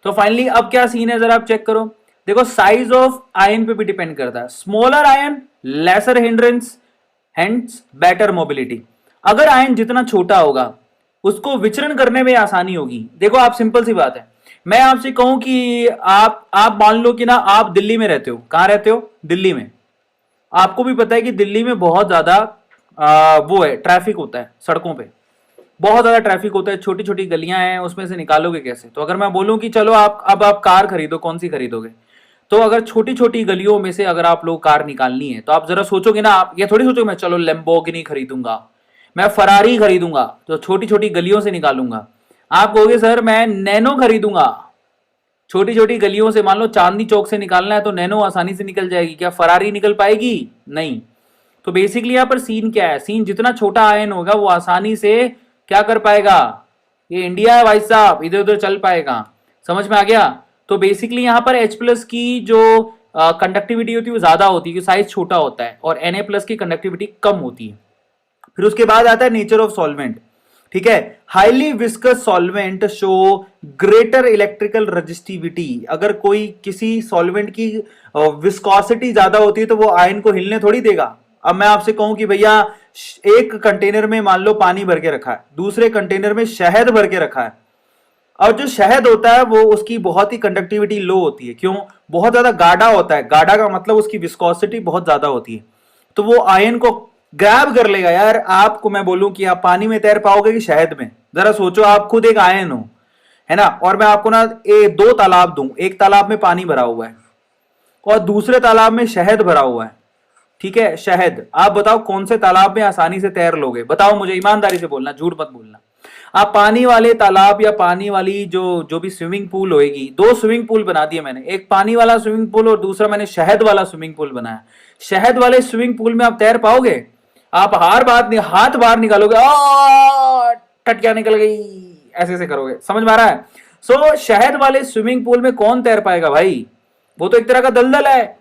तो फाइनली अब क्या सीन है जरा आप चेक करो। देखो साइज ऑफ आयन पे भी डिपेंड करता है। Smaller ion lesser hindrance, hence better mobility. अगर आयन जितना छोटा होगा उसको विचरण करने में आसानी होगी। देखो आप, सिंपल सी बात है, मैं आपसे कहूं कि आप मान लो कि ना आप दिल्ली में रहते हो। कहां रहते हो? दिल्ली में। आपको भी पता है कि दिल्ली में बहुत ज्यादा वो है, ट्रैफिक होता है सड़कों पे, बहुत ज्यादा ट्रैफिक होता है, छोटी छोटी गलियां हैं, उसमें से निकालोगे कैसे? तो अगर मैं बोलूं कि चलो आप कार खरीदो, कौन सी खरीदोगे? तो अगर छोटी छोटी गलियों में से अगर आप लोग कार निकालनी है तो आप जरा सोचोगे ना, आप ये थोड़ी सोचोगे मैं चलो लैम्बोर्गिनी खरीदूंगा, मैं फरारी खरीदूंगा, तो छोटी छोटी गलियों से निकालूंगा। आप कहोगे सर मैं नैनो खरीदूंगा। छोटी छोटी गलियों से, मान लो चांदनी चौक से निकालना है तो नैनो आसानी से निकल जाएगी, क्या फरारी निकल पाएगी? नहीं। तो बेसिकली यहां पर सीन क्या है, सीन जितना छोटा आयन होगा वो आसानी से क्या कर पाएगा, ये इंडिया है भाई साहब, इधर उधर चल पाएगा। समझ में आ गया? तो बेसिकली यहां पर H+ की जो कंडक्टिविटी होती है वो ज्यादा होती है, साइज छोटा होता है, और Na+ की कंडक्टिविटी कम होती है। फिर उसके बाद आता है नेचर ऑफ सॉल्वेंट। ठीक है, highly viscous solvent show greater electrical resistivity. अगर कोई किसी सॉल्वेंट की विस्कोसिटी ज्यादा होती है तो वो आयन को हिलने थोड़ी देगा। अब मैं आपसे कहूं कि भैया एक कंटेनर में मान लो पानी भर के रखा है, दूसरे कंटेनर में शहद भर के रखा है, और जो शहद होता है वो उसकी बहुत ही कंडक्टिविटी लो होती है। क्यों? बहुत ज्यादा गाढ़ा होता है। गाढ़ा का मतलब उसकी विस्कोसिटी बहुत ज्यादा होती है, तो वो आयन को ग्रैब कर लेगा। यार आपको मैं बोलूं कि आप पानी में तैर पाओगे कि शहद में? जरा सोचो, आप खुद एक आयन हो, है ना, और मैं आपको ना दो तालाब दूं, एक तालाब में पानी भरा हुआ है और दूसरे तालाब में शहद भरा हुआ है। ठीक है, शहद, आप बताओ कौन से तालाब में आसानी से तैर लोगे? बताओ मुझे, ईमानदारी से बोलना, झूठ मत बोलना। आप पानी वाले तालाब या पानी वाली जो जो भी स्विमिंग पूल होएगी, दो स्विमिंग पूल बना दिए मैंने, एक पानी वाला स्विमिंग पूल और दूसरा मैंने शहद वाला स्विमिंग पूल बनाया। शहद वाले स्विमिंग पूल में आप तैर पाओगे? आप हाथ बाहर निकालोगे, टटकिया निकल गई, ऐसे ऐसे करोगे। समझ में आ रहा है? सो शहद वाले स्विमिंग पूल में कौन तैर पाएगा भाई? वो तो एक तरह का दलदल है।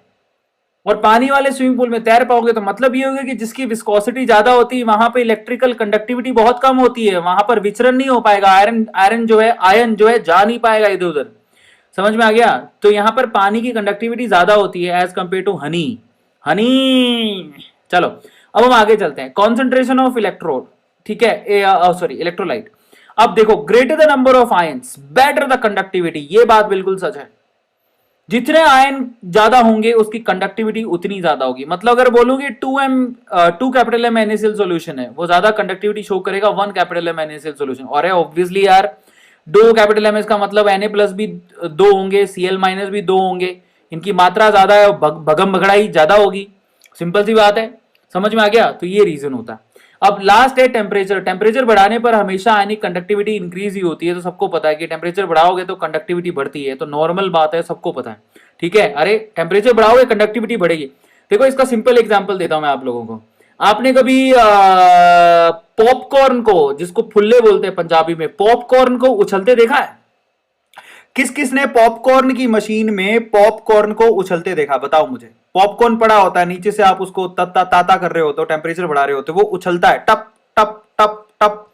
और पानी वाले स्विमिंग पूल में तैर पाओगे तो मतलब ये होगा कि जिसकी विस्कोसिटी ज्यादा होती है वहां पे इलेक्ट्रिकल कंडक्टिविटी बहुत कम होती है, वहां पर विचरण नहीं हो पाएगा, आयरन जो है जा नहीं पाएगा इधर उधर। समझ में आ गया? तो यहां पर पानी की कंडक्टिविटी ज्यादा होती है as compare to honey. Honey, चलो अब हम आगे चलते हैं। कॉन्सेंट्रेशन ऑफ इलेक्ट्रोड, ठीक है, सॉरी इलेक्ट्रोलाइट। अब देखो, greater the number of ions better the conductivity, ये बात बिल्कुल सच है। जितने आयन ज्यादा होंगे उसकी कंडक्टिविटी उतनी ज्यादा होगी। मतलब अगर बोलूंगी 2 M NaCl सोल्यूशन है, वो ज्यादा कंडक्टिविटी शो करेगा 1 NaCl सोल्यूशन। और ऑब्वियसली यार 2 का मतलब Na+ भी 2 होंगे, Cl- भी 2 होंगे, इनकी मात्रा ज्यादा है, भगम भगड़ाई ज्यादा होगी। सिंपल सी बात है। समझ में आ गया? तो ये रीजन होता है। अब लास्ट है टेम्परेचर। टेम्परेचर बढ़ाने पर हमेशा आयनिक कंडक्टिविटी इंक्रीज ही होती है, तो सबको पता है कि टेम्परेचर बढ़ाओगे तो कंडक्टिविटी बढ़ती है, तो नॉर्मल बात है, सबको पता है। ठीक है, अरे टेम्परेचर बढ़ाओगे कंडक्टिविटी बढ़ेगी। देखो इसका सिंपल एग्जांपल देता हूं मैं आप लोगों को। आपने कभी पॉपकॉर्न को, जिसको फुल्ले बोलते हैं पंजाबी में, पॉपकॉर्न को उछलते देखा है? किस किस ने पॉपकॉर्न की मशीन में पॉपकॉर्न को उछलते देखा? बताओ मुझे। पॉपकॉर्न पड़ा होता है, नीचे से आप उसको ताता कर रहे होते हो, टेम्परेचर बढ़ा रहे होते हो, वो उछलता है टप टप टप टप।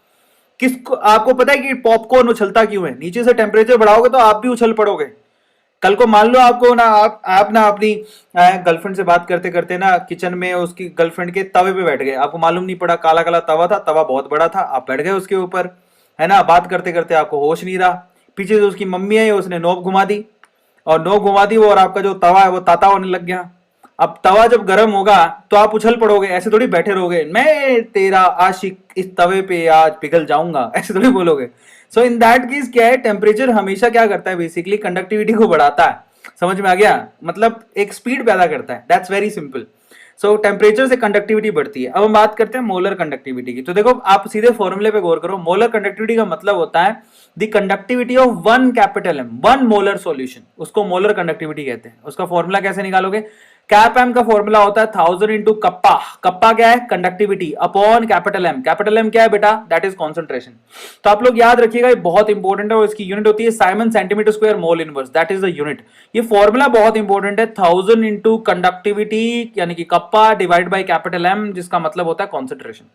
किसको, आपको पता है कि पॉपकॉर्न उछलता क्यों है? नीचे से टेम्परेचर बढ़ाओगे तो आप भी उछल पड़ोगे। कल को मान लो आपको ना, आप ना अपनी गर्लफ्रेंड से बात करते करते ना किचन में उसकी गर्लफ्रेंड के तवे पे बैठ गए, आपको मालूम नहीं पड़ा, काला काला तवा था, तवा बहुत बड़ा था, आप बैठ गए उसके ऊपर, है ना। बात करते करते आपको होश नहीं रहा, पीछे से उसकी मम्मी आई, उसने नोब घुमा दी, और नोब घुमा दी वो, और आपका जो तवा है वो ताता होने लग गया। अब तवा जब गर्म होगा तो आप उछल पड़ोगे, ऐसे थोड़ी बैठे रहोगे मैं तेरा आशिक इस तवे पे आज पिघल जाऊंगा, ऐसे थोड़ी बोलोगे। सो इन दैट केस क्या है, टेम्परेचर हमेशा क्या करता है, बेसिकली कंडक्टिविटी को बढ़ाता है। समझ में आ गया, मतलब एक स्पीड पैदा करता है, that's very simple. So temperature से कंडक्टिविटी बढ़ती है। अब हम बात करते हैं मोलर कंडक्टिविटी की। तो देखो आप सीधे फॉर्मूले पे गौर करो। मोलर कंडक्टिविटी का मतलब होता है the conductivity of one capital M, one molar solution, उसको मोलर कंडक्टिविटी कहते हैं। उसका फॉर्मूला कैसे निकालोगे, कैप एम का फॉर्मूला होता है 1000 इंटू कप्पा। कप्पा क्या है, conductivity, upon capital M. Capital M क्या है बेटा, दैट इज कॉन्सेंट्रेशन। तो आप लोग याद रखिएगा, ये बहुत इंपॉर्टेंट है और इसकी यूनिट होती है siemens centimetre square mole inverse, that is the unit. ये फॉर्मूला बहुत इंपॉर्टेंट है, 1000 इंटू कंडक्टिविटी यानी कि kappa divide by capital M, जिसका मतलब होता है कॉन्सेंट्रेशन।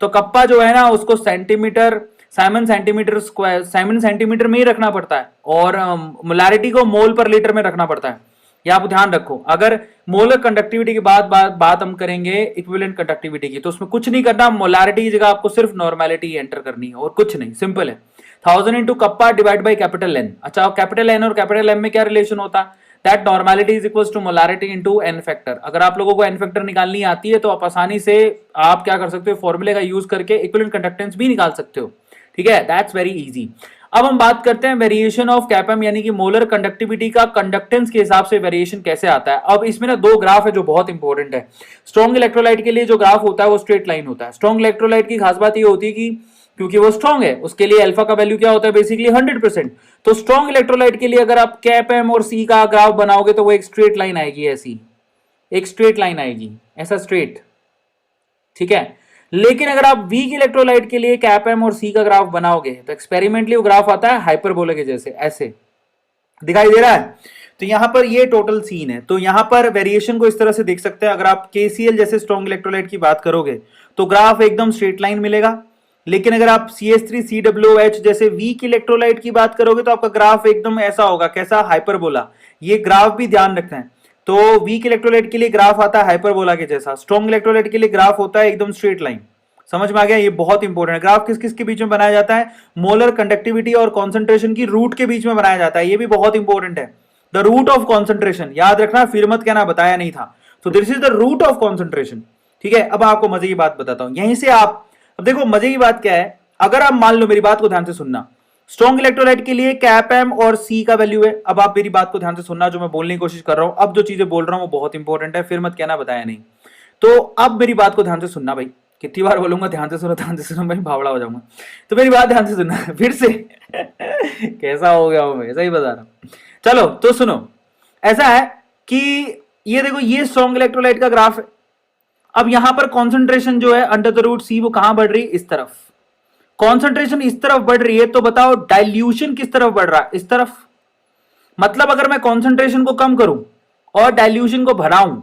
तो कप्पा जो है ना उसको centimetre, Simon centimetre square, Simon centimetre में ही रखना पड़ता है और मोलैरिटी को मोल पर लीटर में रखना पड़ता है। ये आप ध्यान रखो। अगर मोलर कंडक्टिविटी की बात हम करेंगे इक्विवेलेंट कंडक्टिविटी की, तो उसमें कुछ नहीं करना, मोलैरिटी की जगह आपको सिर्फ नॉर्मेलिटी एंटर करनी है और कुछ नहीं, सिंपल है। 1000 into kappa divide by capital N. अच्छा, कैपिटल एन और कैपिटल एम में क्या रिलेशन होता है, that normality is equal to molarity into N factor. अगर आप लोगों को एन फैक्टर निकालनी आती है तो आप आसानी से आप क्या कर सकते हो, फॉर्मूले का यूज करके इक्विवेलेंट कंडक्टेंस भी निकाल सकते हो। ठीक है, दैट्स वेरी इजी। अब हम बात करते हैं वेरिएशन ऑफ कैपम यानी कि मोलर कंडक्टिविटी का कंडक्टेंस के हिसाब से वेरिएशन कैसे आता है। अब इसमें ना दो ग्राफ है जो बहुत इंपॉर्टेंट है। स्ट्रॉन्ग इलेक्ट्रोलाइट के लिए जो ग्राफ होता है वो स्ट्रेट लाइन होता है। स्ट्रॉन्ग इलेक्ट्रोलाइट की खास बात ये होती है कि क्योंकि वो स्ट्रॉन्ग है उसके लिए अल्फा का वैल्यू क्या होता है, बेसिकली 100%। तो स्ट्रॉन्ग इलेक्ट्रोलाइट के लिए अगर आप कैपम और सी का ग्राफ बनाओगे तो वो एक स्ट्रेट लाइन आएगी, ऐसी एक स्ट्रेट लाइन आएगी, ऐसा स्ट्रेट। ठीक है, लेकिन अगर आप वीक इलेक्ट्रोलाइट के लिए कैप एम और सी का ग्राफ बनाओगे तो एक्सपेरिमेंटली वो ग्राफ आता है हाइपरबोला के जैसे, ऐसे दिखाई दे रहा है। तो यहां पर ये टोटल सीन है। तो यहां पर वेरिएशन को इस तरह से देख सकते हैं। अगर आप केसीएल जैसे स्ट्रॉन्ग इलेक्ट्रोलाइट की बात करोगे तो ग्राफ एकदम स्ट्रेट लाइन मिलेगा, लेकिन अगर आप CH3COOH जैसे वीक इलेक्ट्रोलाइट की बात करोगे तो आपका ग्राफ एकदम ऐसा होगा, कैसा, हाइपरबोला। ये ग्राफ भी ध्यान रखना है। तो वीक इलेक्ट्रोलाइट के लिए ग्राफ आता है हाइपरबोला के जैसा, स्ट्रॉन्ग इलेक्ट्रोलाइट के लिए ग्राफ होता है एकदम स्ट्रेट लाइन। समझ में आ गया, ये बहुत इंपॉर्टेंट है। ग्राफ किस किस के बीच में बनाया जाता है, मोलर कंडक्टिविटी और कॉन्सेंट्रेशन की रूट के बीच में बनाया जाता है, ये भी बहुत इंपॉर्टेंट है। द रूट ऑफ कॉन्सेंट्रेशन याद रखना, फिर मत कहना बताया नहीं था। तो this is the root of concentration. ठीक है, अब आपको मजे की बात बताता हूं यहीं से आप, अब देखो मजे की बात क्या है। अगर आप मान लो, मेरी बात को ध्यान से सुनना, स्ट्रॉन्ग इलेक्ट्रोलाइट के लिए कैप एम और सी का वैल्यू है। अब आप मेरी बात को ध्यान से सुनना, जो मैं बोलने की कोशिश कर रहा हूं, अब जो चीजें बोल रहा हूं वो बहुत इंपॉर्टेंट है, फिर मत कहना बताया नहीं। तो अब मेरी बात को ध्यान से सुनना भाई, कितनी बार बोलूंगा ध्यान से सुनो भाई, भावड़ा हो जाऊंगा। तो मेरी बात ध्यान से सुनना फिर से कैसा हो गया हूं मैं, ऐसा ही बता रहा हूं। चलो तो सुनो, ऐसा है कि ये देखो, ये स्ट्रॉन्ग इलेक्ट्रोलाइट का ग्राफ है। अब यहां पर कॉन्सेंट्रेशन जो है अंडर द रूट सी वो कहां बढ़ रही है, इस तरफ। कॉन्सेंट्रेशन इस तरफ बढ़ रही है, तो बताओ डाइल्यूशन किस तरफ बढ़ रहा है, इस तरफ। मतलब अगर मैं कॉन्सेंट्रेशन को कम करूं और डाइल्यूशन को बढ़ाऊं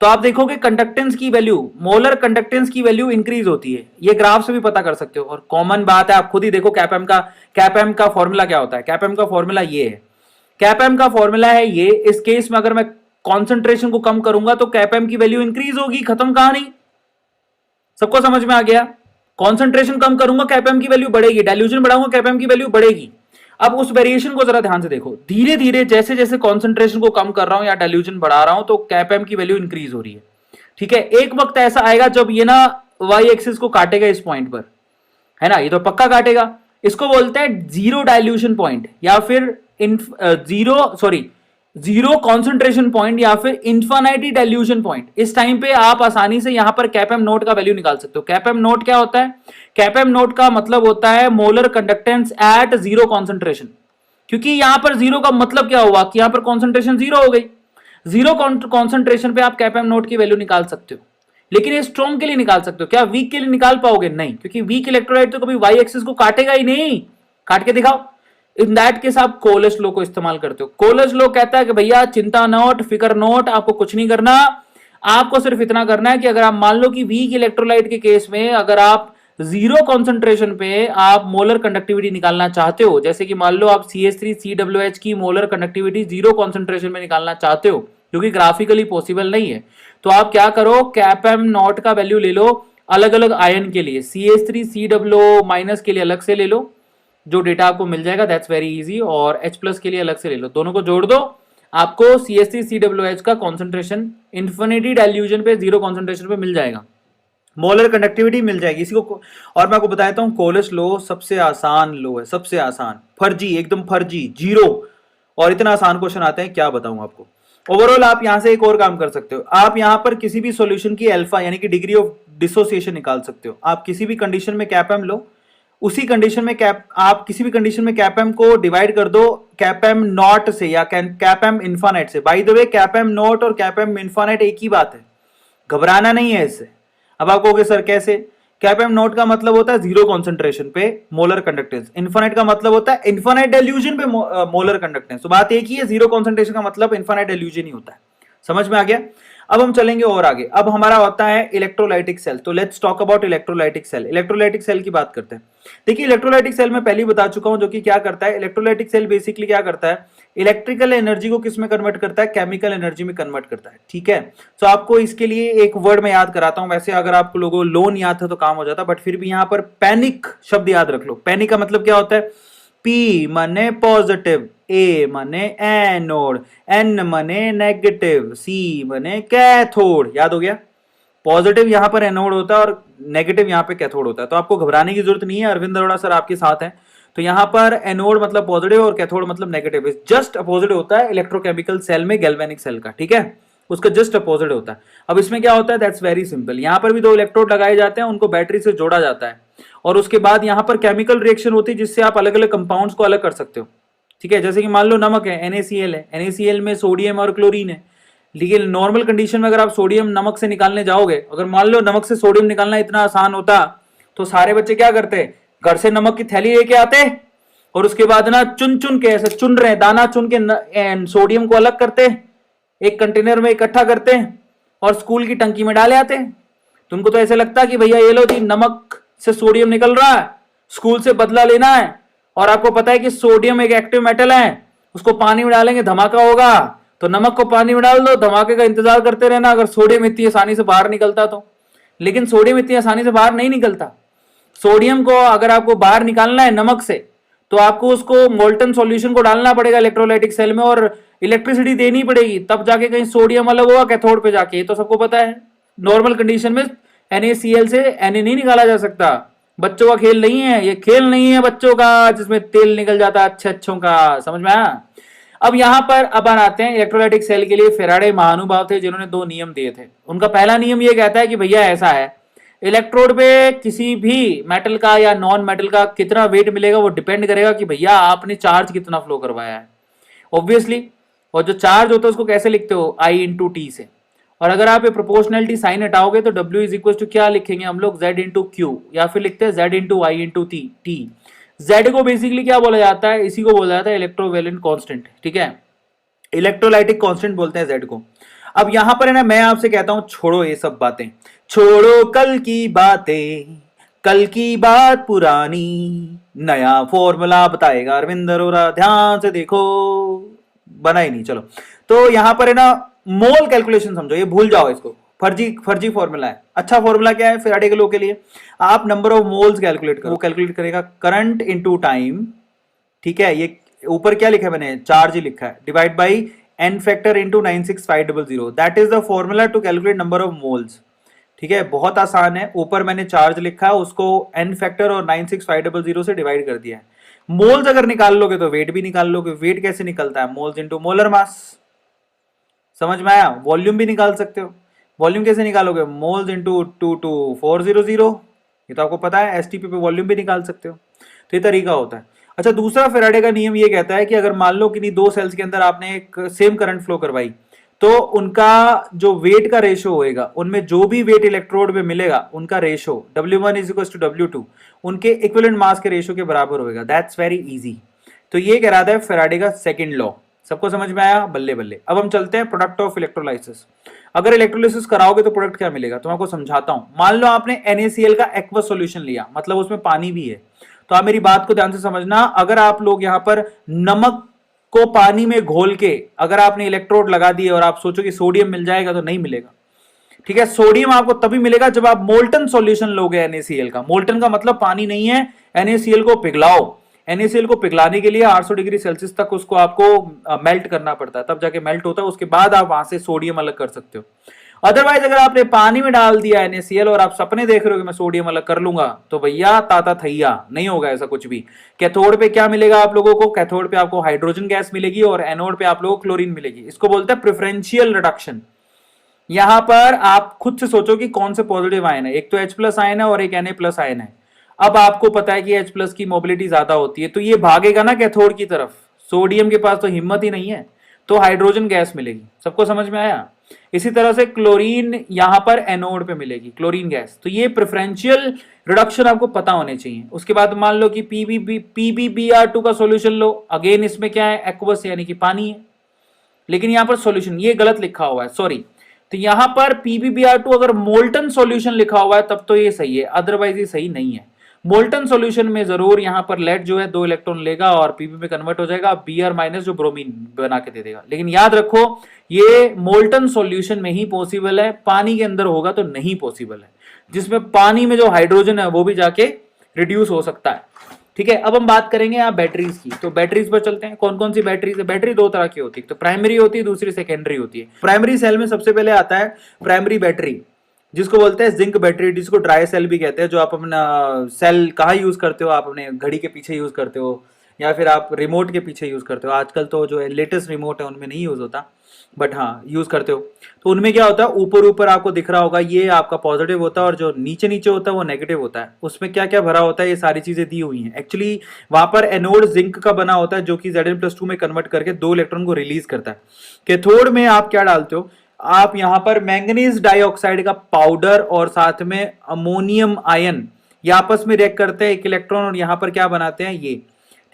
तो आप देखोगे कंडक्टेंस की वैल्यू, मोलर कंडक्टेंस की वैल्यू इंक्रीज होती है। ये ग्राफ से भी पता कर सकते हो और कॉमन बात है, आप खुद ही देखो कैपएम का फॉर्मूला क्या होता है। कैपएम का फॉर्मूला ये है, कैपएम का फॉर्मूला है ये। इस केस में अगर मैं कॉन्सेंट्रेशन को कम करूंगा तो कैपएम की वैल्यू इंक्रीज होगी, खत्म कहानी। सबको समझ में आ गया। कॉन्सेंट्रेशन कम करूंगा कैपएम की वैल्यू बढ़ेगी, डाइल्यूशन बढ़ाऊंगा कैपएम की वैल्यू बढ़ेगी। अब उस वेरिएशन को जरा ध्यान से देखो, धीरे धीरे जैसे जैसे कॉन्सेंट्रेशन को कम कर रहा हूं या डाइल्यूशन बढ़ा रहा हूं तो कैपएम की वैल्यू इंक्रीज हो रही है। ठीक है, एक वक्त ऐसा आएगा जब ये ना वाई एक्सिस को काटेगा इस पॉइंट पर, है ना, ये तो पक्का काटेगा। इसको बोलते हैं जीरो डाइल्यूशन पॉइंट या फिर जीरो कॉन्सेंट्रेशन पॉइंट या फिर इंफिनिटी डाइल्यूशन पॉइंट। इस टाइम पे आप आसानी से यहां पर कैपएम नोट का वैल्यू निकाल सकते हो। कैपएम नोट क्या होता है, कैपएम नोट का मतलब होता है molar conductance at zero concentration. क्योंकि यहां पर जीरो का मतलब क्या हुआ कि यहां पर कॉन्सेंट्रेशन जीरो हो गई। जीरो कॉन्सेंट्रेशन पे आप कैपएम नोट की वैल्यू निकाल सकते हो, लेकिन ये स्ट्रॉन्ग के लिए निकाल सकते हो। क्या वीक के लिए निकाल पाओगे? नहीं, क्योंकि वीक इलेक्ट्रोलाइट तो कभी वाई एक्सिस को काटेगा ही नहीं। काट के दिखाओ। इन दैट केस आप कोलस लॉ को इस्तेमाल करते हो। कोलस लॉ कहता है कि भैया चिंता नोट, फिक्र नोट, आपको कुछ नहीं करना। आपको सिर्फ इतना करना है कि अगर आप मान लो कि वीक इलेक्ट्रोलाइट के केस में अगर आप जीरो कॉन्सेंट्रेशन पे आप मोलर कंडक्टिविटी निकालना चाहते हो, जैसे कि मान लो आप CH3COOH की मोलर कंडक्टिविटी जीरो कॉन्सेंट्रेशन में निकालना चाहते हो, जो कि ग्राफिकली पॉसिबल नहीं है, तो आप क्या करो, कैपएम नॉट का वैल्यू ले लो अलग अलग आयन के लिए। CH3COO माइनस के लिए अलग से ले लो, जो डेटा आपको मिल जाएगा, दैट्स वेरी इजी। और H प्लस के लिए अलग से ले लो, दोनों को जोड़ दो। आपको CH3COOH का कॉन्सेंट्रेशन इन्फिनिटी डाइल्यूजन पे 0 कॉन्सेंट्रेशन पे मिल जाएगा, मोलर कंडक्टिविटी मिल जाएगी इसी को। और मैं आपको बताता हूं कोलेस लो सबसे आसान लो है, सबसे आसान, फर्जी, एकदम फर्जी, जीरो। और इतना आसान क्वेश्चन आते हैं क्या बताऊं आपको। ओवरऑल आप यहां से एक और काम कर सकते हो, आप यहां पर किसी भी सॉल्यूशन की अल्फा यानी कि डिग्री ऑफ डिसोसिएशन निकाल सकते हो। आप किसी भी कंडीशन में कैप एम लो, उसी कंडीशन में आप किसी भी कंडीशन में कैप एम को डिवाइड कर दो कैप एम नॉट से या कैप एम इन्फानाइट से। By the way cap am not और कैप एम इन्फानाइट एक ही बात है, घबराना नहीं है इससे। अब आप कहोगे सर कैसे? कैप एम नॉट का मतलब होता है 0 कॉन्सेंट्रेशन पे मोलर कंडक्टेंस, इन्फानाइट का मतलब होता है इन्फानाइट डाइल्यूजन पे मोलर कंडक्टेंस। तो बात एक ही है, 0 कॉन्सेंट्रेशन का मतलब इन्फानाइट डाइल्यूजन ही होता है। समझ में आ गया? अब हम चलेंगे और आगे। अब हमारा होता है इलेक्ट्रोलाइटिक सेल। तो let's talk about electrolytic cell. Electrolytic cell की बात करते हैं। देखिए इलेक्ट्रोलाइटिक सेल मैं पहले ही बता चुका हूं जो कि क्या करता है। इलेक्ट्रोलाइटिक सेल बेसिकली क्या करता है, इलेक्ट्रिकल एनर्जी को किस में कन्वर्ट करता है, केमिकल एनर्जी में कन्वर्ट करता है। ठीक है, तो आपको इसके लिए एक वर्ड में याद कराता हूं। वैसे अगर आपको लोगों लोन याद था तो काम हो जाता, बट फिर भी यहां पर पैनिक शब्द याद रख लो। पैनिक का मतलब क्या होता है, P माने पॉजिटिव, A माने एनोड, N माने नेगेटिव, C माने कैथोड। याद हो गया? पॉजिटिव यहां पर एनोड होता है और नेगेटिव यहां पे कैथोड होता है। तो आपको घबराने की जरूरत नहीं है, अरविंद अरोड़ा सर आपके साथ हैं। तो यहां पर एनोड मतलब पॉजिटिव और कैथोड मतलब नेगेटिव, जस्ट अपोजिट होता है इलेक्ट्रोकेमिकल सेल में गैल्वेनिक सेल का। ठीक है, उसका जस्ट अपोजिट होता है। अब इसमें क्या होता है, दैट्स वेरी सिंपल। यहां पर भी 2 इलेक्ट्रोड लगाए जाते हैं, उनको बैटरी से जोड़ा जाता है और उसके बाद यहां पर केमिकल रिएक्शन होती है जिससे आप अलग अलग कंपाउंड्स को अलग कर सकते हो। ठीक है, जैसे कि मान लो नमक है, NaCl है, NaCl में सोडियम और क्लोरीन है। लेकिन नॉर्मल कंडीशन में अगर आप सोडियम नमक से निकालने जाओगे, अगर मान लो नमक से सोडियम निकालना इतना आसान होता तो सारे बच्चे क्या करते, घर से नमक की थैली लेके आते और उसके बाद ना चुन चुन के, ऐसे चुन रहे दाना चुन के सोडियम को अलग करते, एक कंटेनर में इकट्ठा करते और स्कूल की टंकी में डाले आते। तो उनको तो ऐसे लगता कि भैया ये लो जी नमक से सोडियम निकल रहा है, स्कूल से बदला लेना है। और आपको पता है कि सोडियम एक एक्टिव मेटल है, उसको पानी में डालेंगे धमाका होगा। तो नमक को पानी में डाल दो, धमाके का इंतजार करते रहना अगर सोडियम इतनी आसानी से बाहर निकलता तो। लेकिन सोडियम इतनी आसानी से बाहर नहीं निकलता। सोडियम को अगर आपको बाहर निकालना है नमक से तो आपको उसको मोल्टन सॉल्यूशन को डालना पड़ेगा इलेक्ट्रोलाइटिक सेल में और इलेक्ट्रिसिटी देनी पड़ेगी, तब जाके कहीं सोडियम अलग होगा कैथोड पे जाके। ये तो सबको पता है। नॉर्मल कंडीशन में NaCl से Na नहीं निकाला जा सकता। बच्चों का खेल नहीं है ये, खेल नहीं है बच्चों का जिसमें तेल निकल जाता है अच्छे अच्छों का। समझ में आया? अब यहां पर अब आते हैं इलेक्ट्रोलाइटिक सेल के लिए फेराडे महानुभाव थे जिन्होंने 2 नियम दिए थे। उनका पहला नियम ये कहता है कि भैया ऐसा है, इलेक्ट्रोड पे किसी भी मेटल का या नॉन मेटल का कितना वेट मिलेगा वो डिपेंड करेगा कि भैया आपने चार्ज कितना फ्लो करवाया है, ऑब्वियसली। और जो चार्ज होता है उसको कैसे लिखते हो, I इंटू टी से। और अगर आप ये प्रोपोर्शनलिटी साइन हटाओगे तो W इज इक्वल टू क्या लिखेंगे हम लोग, Z इंटू क्यू, या फिर लिखते हैं Z into I into T. Z को बेसिकली क्या बोला जाता है, इसी को बोला जाता है इलेक्ट्रोवेलेंट कांस्टेंट। ठीक है, इलेक्ट्रोलाइटिक कांस्टेंट बोलते हैं Z को। अब यहां पर है ना, मैं आपसे कहता हूं छोड़ो ये सब बातें, छोड़ो कल की बातें, कल की बात पुरानी, नया फॉर्मूला बताएगा अरविंद अरोड़ा, ध्यान से देखो। बना ही नहीं, चलो। तो यहां पर है ना मोल कैलकुलेशन समझो, ये भूल जाओ इसको, फर्जी फॉर्मूला है। अच्छा फॉर्मूला क्या है फेराडे के लॉ के लिए, आप नंबर ऑफ मोल्स कैलकुलेट करो, वो कैलकुलेट करेगा करंट इनटू टाइम। ठीक है, ये ऊपर क्या लिखा है मैंने, चार्ज ही लिखा है, divide by n factor into 96500, that is the formula to calculate number of moles. ठीक है, बहुत आसान है। ऊपर मैंने चार्ज लिखा है, उसको n फैक्टर और 96500 से डिवाइड कर दिया है। मोल्स अगर निकाल लोगे तो वेट भी निकाल लोगे। वेट कैसे निकलता है, मोल्स इनटू मोलर मास। समझ में आया? वॉल्यूम भी निकाल सकते हो। वॉल्यूम कैसे निकालोगे, मोल्स इंटू 22400, ये तो आपको पता है। एसटीपी पे वॉल्यूम भी निकाल सकते हो। तो ये तरीका होता है। अच्छा, दूसरा फेराडे का नियम ये कहता है कि अगर मान लो किन्हीं 2 सेल्स के अंदर आपने एक सेम करंट फ्लो करवाई तो उनका जो वेट का रेशो होएगा, उनमें जो भी वेट इलेक्ट्रोड में मिलेगा उनका ratio W1 is equal to W2 उनके इक्विवेलेंट मास के रेशो के बराबर होएगा। That's very easy. तो ये कह रहा था फेराडे का सेकंड लॉ। सबको समझ में आया? बल्ले बल्ले। अब हम चलते हैं प्रोडक्ट ऑफ इलेक्ट्रोलाइसिस। अगर इलेक्ट्रोलाइसिस कराओगे तो प्रोडक्ट क्या मिलेगा, तो मैं आपको समझाता हूं। मान लो आपने NaCl का एक्वस सॉल्यूशन लिया, मतलब उसमें पानी भी है। तो आप मेरी बात को ध्यान से समझना, अगर आप लोग यहां पर नमक को पानी में घोल के अगर आपने इलेक्ट्रोड लगा दिए और आप सोचो कि सोडियम मिल जाएगा, तो नहीं मिलेगा। ठीक है, सोडियम आपको तभी मिलेगा जब आप मोल्टन सॉल्यूशन लोगे NaCl का। मोल्टन का मतलब पानी नहीं है, NaCl को पिघलाओ। NaCl को पिघलाने के लिए 800 डिग्री सेल्सियस तक उसको आपको मेल्ट करना पड़ता है, तब जाके मेल्ट होता है, उसके बाद आप वहां से सोडियम अलग कर सकते हो। अदरवाइज अगर आपने पानी में डाल दिया NaCl और आप सपने देख रहे हो कि मैं सोडियम अलग कर लूंगा, तो भैया ताता थैया नहीं होगा ऐसा कुछ भी। कैथोड पे क्या मिलेगा आप लोगों को? कैथोड पे आपको हाइड्रोजन गैस मिलेगी और एनोड पे आप लोगों को क्लोरीन मिलेगी। इसको बोलते हैं प्रेफरेंशियल रिडक्शन। यहां पर आप खुद से सोचो कि कौन से पॉजिटिव आयन है, एक तो H+ आयन है और एक Na+ आयन है। अब आपको पता है कि H+ की मोबिलिटी ज्यादा होती है, तो ये भागेगा ना कैथोड की तरफ। सोडियम के पास तो हिम्मत ही नहीं है, तो हाइड्रोजन गैस मिलेगी। सबको समझ में आया? इसी तरह से क्लोरीन यहां पर एनोड पे मिलेगी, क्लोरीन गैस। तो ये प्रेफरेंशियल रिडक्शन आपको पता होने चाहिए। उसके बाद मान लो कि PbBr2 का सॉल्यूशन लो, अगेन इसमें क्या है? एक्वस यानी कि पानी है, लेकिन यहां पर सॉल्यूशन ये गलत लिखा हुआ है, सॉरी। तो यहां पर PbBr2 अगर मोल्टन सॉल्यूशन लिखा हुआ है तब तो ये सही है, अदरवाइज ये सही नहीं है। मोल्टन सॉल्यूशन में जरूर यहां पर लेड जो है 2 इलेक्ट्रॉन लेगा और Pb में कन्वर्ट हो जाएगा, Br- जो ब्रोमीन बना के दे देगा। लेकिन याद रखो ये मोल्टन सॉल्यूशन में ही पॉसिबल है, पानी के अंदर होगा तो नहीं पॉसिबल है, जिसमें पानी में जो हाइड्रोजन है वो भी जाके रिड्यूस हो सकता है। ठीक है, अब हम बात करेंगे यहाँ बैटरीज की। तो बैटरीज पर चलते हैं। कौन कौन सी बैटरीज है? बैटरी दो तरह की होती है, तो प्राइमरी होती है, दूसरी सेकेंडरी होती है। प्राइमरी सेल में सबसे पहले आता है प्राइमरी बैटरी, जिसको बोलते हैं जिंक बैटरी, जिसको ड्राई सेल भी कहते हैं। जो आप अपना सेल कहाँ यूज करते हो? आप अपने घड़ी के पीछे यूज करते हो या फिर आप रिमोट के पीछे यूज करते हो। आजकल तो जो लेटेस्ट रिमोट है उनमें नहीं यूज होता, बट हाँ यूज करते हो। तो उनमें क्या होता है, ऊपर ऊपर आपको दिख रहा होगा ये आपका पॉजिटिव होता है और जो नीचे नीचे होता है वो नेगेटिव होता है। उसमें क्या क्या भरा होता है ये सारी चीजें दी हुई हैं। एक्चुअली वहां पर एनोड जिंक का बना होता है जो कि Zn+2 में कन्वर्ट करके 2 इलेक्ट्रॉन को रिलीज करता है। कैथोड में आप क्या डालते हो? आप यहां पर मैंगनीज डाइऑक्साइड का पाउडर और साथ में अमोनियम आयन ये आपस में रिएक्ट करते हैं, एक इलेक्ट्रॉन, और यहां पर क्या बनाते हैं ये,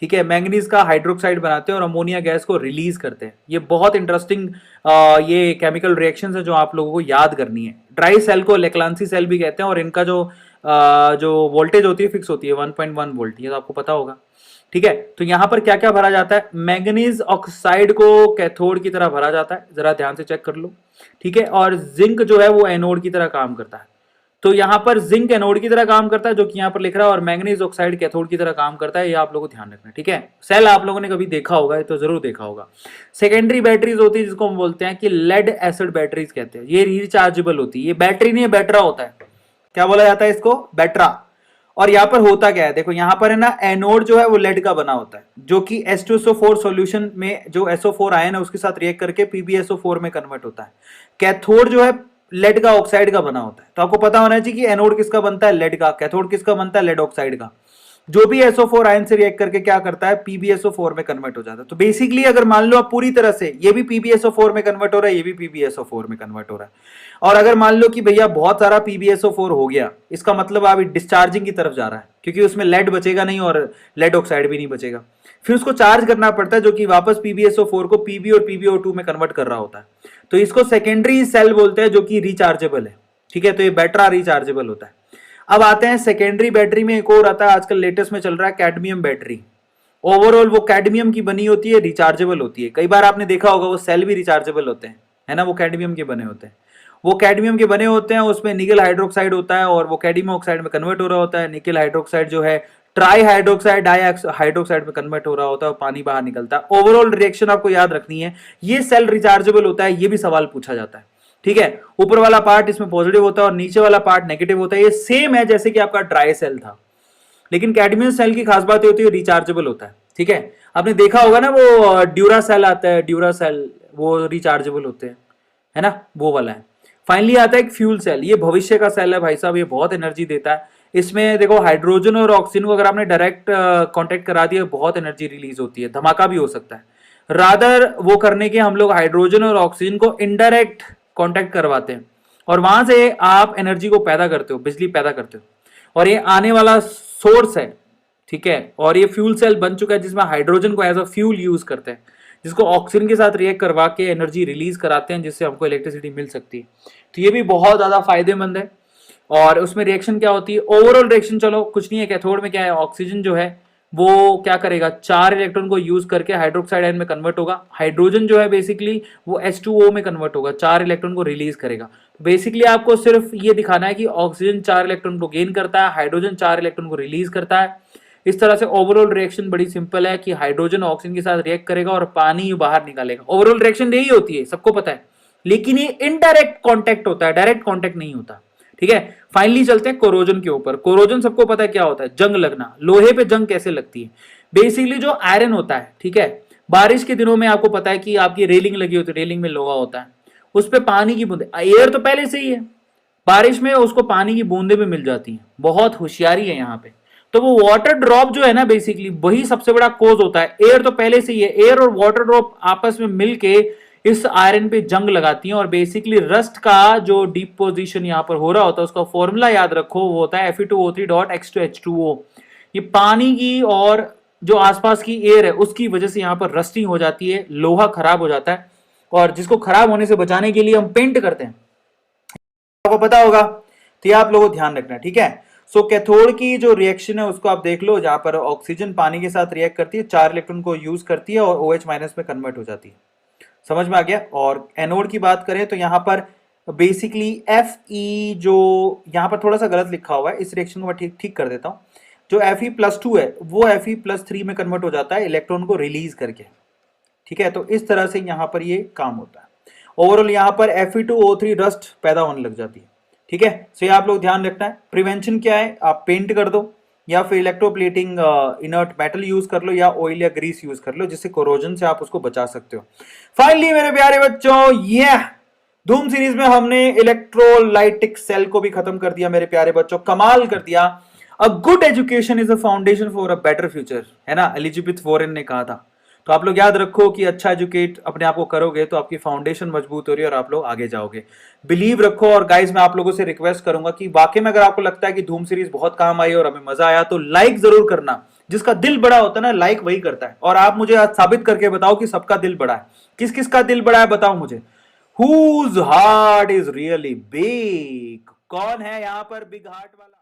ठीक है, मैंगनीज का हाइड्रोक्साइड बनाते हैं और अमोनिया गैस को रिलीज करते हैं। ये बहुत इंटरेस्टिंग ये केमिकल रिएक्शंस है जो आप लोगों को याद करनी है। ड्राई सेल को लेक्लांसी सेल भी कहते हैं और इनका जो वोल्टेज होती है फिक्स होती है 1.1 वोल्ट, ये तो आपको पता होगा। ठीक है, तो यहां पर क्या क्या भरा जाता है? मैंगनीज ऑक्साइड को कैथोड की तरह भरा जाता है, जरा ध्यान से चेक कर लो। ठीक है, और जिंक जो है वो एनोड की तरह काम करता है। तो यहां पर जिंक एनोड की तरह काम करता है जो कि यहां पर लिख रहा है, और मैंगनीज ऑक्साइड कैथोड की तरह काम करता है। ये आप लोगों को ध्यान रखना है। ठीक है, सेल आप लोगों ने कभी देखा होगा, ये तो जरूर देखा होगा। सेकेंडरी बैटरीज होती है जिसको हम बोलते हैं कि लेड एसिड बैटरीज कहते हैं। ये रिचार्जेबल होती है, ये बैटरी नहीं है, बैटरा होता है। क्या बोला जाता है इसको? बैटरा। और यहाँ पर होता क्या है, देखो यहाँ पर है ना, एनोड जो है वो लेड का बना होता है, जो कि H2SO4 सॉल्यूशन में जो SO4 आयन है उसके साथ रिएक्ट करके PbSO4 में कन्वर्ट होता है। कैथोड जो है लेड का ऑक्साइड का बना होता है। तो आपको पता होना चाहिए कि एनोड किसका बनता है? लेड का। कैथोड किसका बनता है? लेड ऑक्साइड का। जो भी SO4 आयन से रिएक्ट करके क्या करता है? PbSO4 में कन्वर्ट हो जाता है। तो बेसिकली अगर मान लो आप पूरी तरह से, ये भी PbSO4 में कन्वर्ट हो रहा है, ये भी PbSO4 में कन्वर्ट हो रहा है, और अगर मान लो कि भैया बहुत सारा PbSO4 हो गया, इसका मतलब आप डिस्चार्जिंग की तरफ जा रहा है, क्योंकि उसमें लेड बचेगा नहीं और लेड ऑक्साइड भी नहीं बचेगा। फिर उसको चार्ज करना पड़ता है, जो कि वापस PbSO4 को Pb और PbO2 में कन्वर्ट कर रहा होता है। तो इसको सेकेंडरी सेल बोलते हैं, जो कि रिचार्जेबल है। ठीक है, तो ये बैटरा रिचार्जेबल होता है। अब आते हैं सेकेंडरी बैटरी में, एक और आता है आजकल लेटेस्ट में चल रहा है, कैडमियम बैटरी। ओवरऑल वो कैडमियम की बनी होती है, रिचार्जेबल होती है। कई बार आपने देखा होगा वो सेल भी रिचार्जेबल होते हैं, है ना, वो कैडमियम के बने होते हैं। वो कैडमियम के बने होते हैं, उसमें निकल हाइड्रोक्साइड होता है और वो कैडमियम ऑक्साइड में कन्वर्ट हो रहा होता है। निकल हाइड्रोक्साइड जो है ट्राई हाइड्रोक्साइड डाई हाइड्रोक्साइड में कन्वर्ट हो रहा होता है और पानी बाहर निकलता है। ओवरऑल रिएक्शन आपको याद रखनी है। ये सेल रिचार्जेबल होता है, ये भी सवाल पूछा जाता है। ठीक है, ऊपर वाला पार्ट इसमें पॉजिटिव होता है और नीचे वाला पार्ट नेगेटिव होता है। ये सेम है जैसे कि आपका ड्राई सेल था, लेकिन कैडमियम सेल की खास बात होती है रिचार्जेबल होता है। ठीक है, आपने देखा होगा ना वो ड्यूरा सेल आता है, ड्यूरा सेल, वो रिचार्जेबल होते हैं, है ना, वो वाला है। फाइनली आता है एक फ्यूल सेल। ये भविष्य का सेल है भाई साहब, ये बहुत एनर्जी देता है। इसमें देखो हाइड्रोजन और ऑक्सीजन को अगर आपने डायरेक्ट कांटेक्ट करा दिया, बहुत एनर्जी रिलीज होती है, धमाका भी हो सकता है। रादर वो करने के हम लोग हाइड्रोजन और ऑक्सीजन को इनडायरेक्ट कांटेक्ट करवाते हैं और वहां से आप एनर्जी को पैदा करते हो, बिजली पैदा करते हो, और ये आने वाला सोर्स है। ठीक है, और ये फ्यूल सेल बन चुका है जिसमें हाइड्रोजन को एज अ फ्यूल यूज करते हैं, जिसको ऑक्सीजन के साथ रिएक्ट करवा के एनर्जी रिलीज कराते हैं, जिससे हमको इलेक्ट्रिसिटी मिल सकती है। तो ये भी बहुत ज्यादा फायदेमंद है। और उसमें रिएक्शन क्या होती है? ओवरऑल रिएक्शन चलो कुछ नहीं है। कैथोड में क्या है, ऑक्सीजन जो है वो क्या करेगा, 4 इलेक्ट्रॉन को यूज करके हाइड्रोक्साइड आयन में कन्वर्ट होगा। हाइड्रोजन जो है बेसिकली वो H2O में कन्वर्ट होगा, 4 इलेक्ट्रॉन को रिलीज करेगा। बेसिकली आपको सिर्फ ये दिखाना है कि ऑक्सीजन 4 इलेक्ट्रॉन को गेन करता है, हाइड्रोजन 4 इलेक्ट्रॉन को रिलीज करता है। इस तरह से ओवरऑल रिएक्शन बड़ी सिंपल है कि हाइड्रोजन ऑक्सीजन के साथ रिएक्ट करेगा और पानी बाहर निकालेगा। ओवरऑल रिएक्शन यही होती है, सबको पता है, लेकिन ये इनडायरेक्ट कांटेक्ट होता है, डायरेक्ट कांटेक्ट नहीं होता। ठीक है, फाइनली चलते हैं कोरोजन के ऊपर। कोरोजन सबको पता है क्या होता है, जंग लगना। लोहे पे जंग कैसे लगती है? बेसिकली जो आयरन होता है, ठीक है, बारिश के दिनों में आपको पता है कि आपकी रेलिंग लगी होती है, रेलिंग में लोहा होता है, उस पर पानी की बूंदे, एयर तो पहले से ही है, बारिश में उसको पानी की बूंदे भी मिल जाती हैं। बहुत होशियारी है यहाँ पे। तो वो वाटर ड्रॉप जो है ना, बेसिकली वही सबसे बड़ा कोज होता है। एयर तो पहले से ही है, एयर और वाटर ड्रॉप आपस में मिलके इस आयरन पे जंग लगाती हैं और बेसिकली रस्ट का जो डिपोजिशन यहाँ पर हो रहा होता है उसका फॉर्मूला याद रखो, वो होता है Fe2O3.H2H2O। ये पानी की और जो आसपास की एयर है उसकी वजह से यहाँ पर रस्टिंग हो जाती है, लोहा खराब हो जाता है, और जिसको खराब होने से बचाने के लिए हम पेंट करते हैं, आपको पता होगा। तो ये आप लोगों को ध्यान रखना है, ठीक है। सो कैथोड की जो रिएक्शन है उसको आप देख लो, जहां पर ऑक्सीजन पानी के साथ रिएक्ट करती है, 4 इलेक्ट्रॉन को यूज करती है और OH माइनस में कन्वर्ट हो जाती है। समझ में आ गया। और एनोड की बात करें तो यहाँ पर बेसिकली Fe, जो यहाँ पर थोड़ा सा गलत लिखा हुआ है, इस रिएक्शन को मैं ठीक कर देता हूँ। जो Fe+2 है वो Fe+3 में कन्वर्ट हो जाता है इलेक्ट्रॉन को रिलीज करके। ठीक है, तो इस तरह से यहाँ पर ये काम होता है। ओवरऑल यहाँ पर Fe2O3 रस्ट पैदा होने लग जाती है। ठीक है, सो ये आप लोग ध्यान रखना है। प्रिवेंशन क्या है, आप पेंट कर दो या फिर इलेक्ट्रोप्लेटिंग इनर्ट मेटल यूज कर लो या ऑयल या ग्रीस यूज कर लो, जिससे कोरोजन से आप उसको बचा सकते हो। फाइनली मेरे प्यारे बच्चों, ये धूम सीरीज में हमने इलेक्ट्रोलाइटिक सेल को भी खत्म कर दिया मेरे प्यारे बच्चों, कमाल कर दिया। A good education is a foundation for a better future, है ना, एलिजाबेथ वॉरेन ने कहा था। तो आप लोग याद रखो कि अच्छा एजुकेट अपने आप को करोगे तो आपकी फाउंडेशन मजबूत हो रही है और आप लोग आगे जाओगे। बिलीव रखो। और गाइज, मैं आप लोगों से रिक्वेस्ट करूंगा कि वाकई में अगर आपको लगता है कि धूम सीरीज बहुत काम आई और हमें मजा आया तो लाइक जरूर करना। जिसका दिल बड़ा होता है ना, लाइक वही करता है। और आप मुझे आज साबित करके बताओ कि सबका दिल बड़ा है। किस किस का दिल बड़ा है बताओ मुझे। Whose heart is really big? कौन है यहाँ पर बिग हार्ट वाला?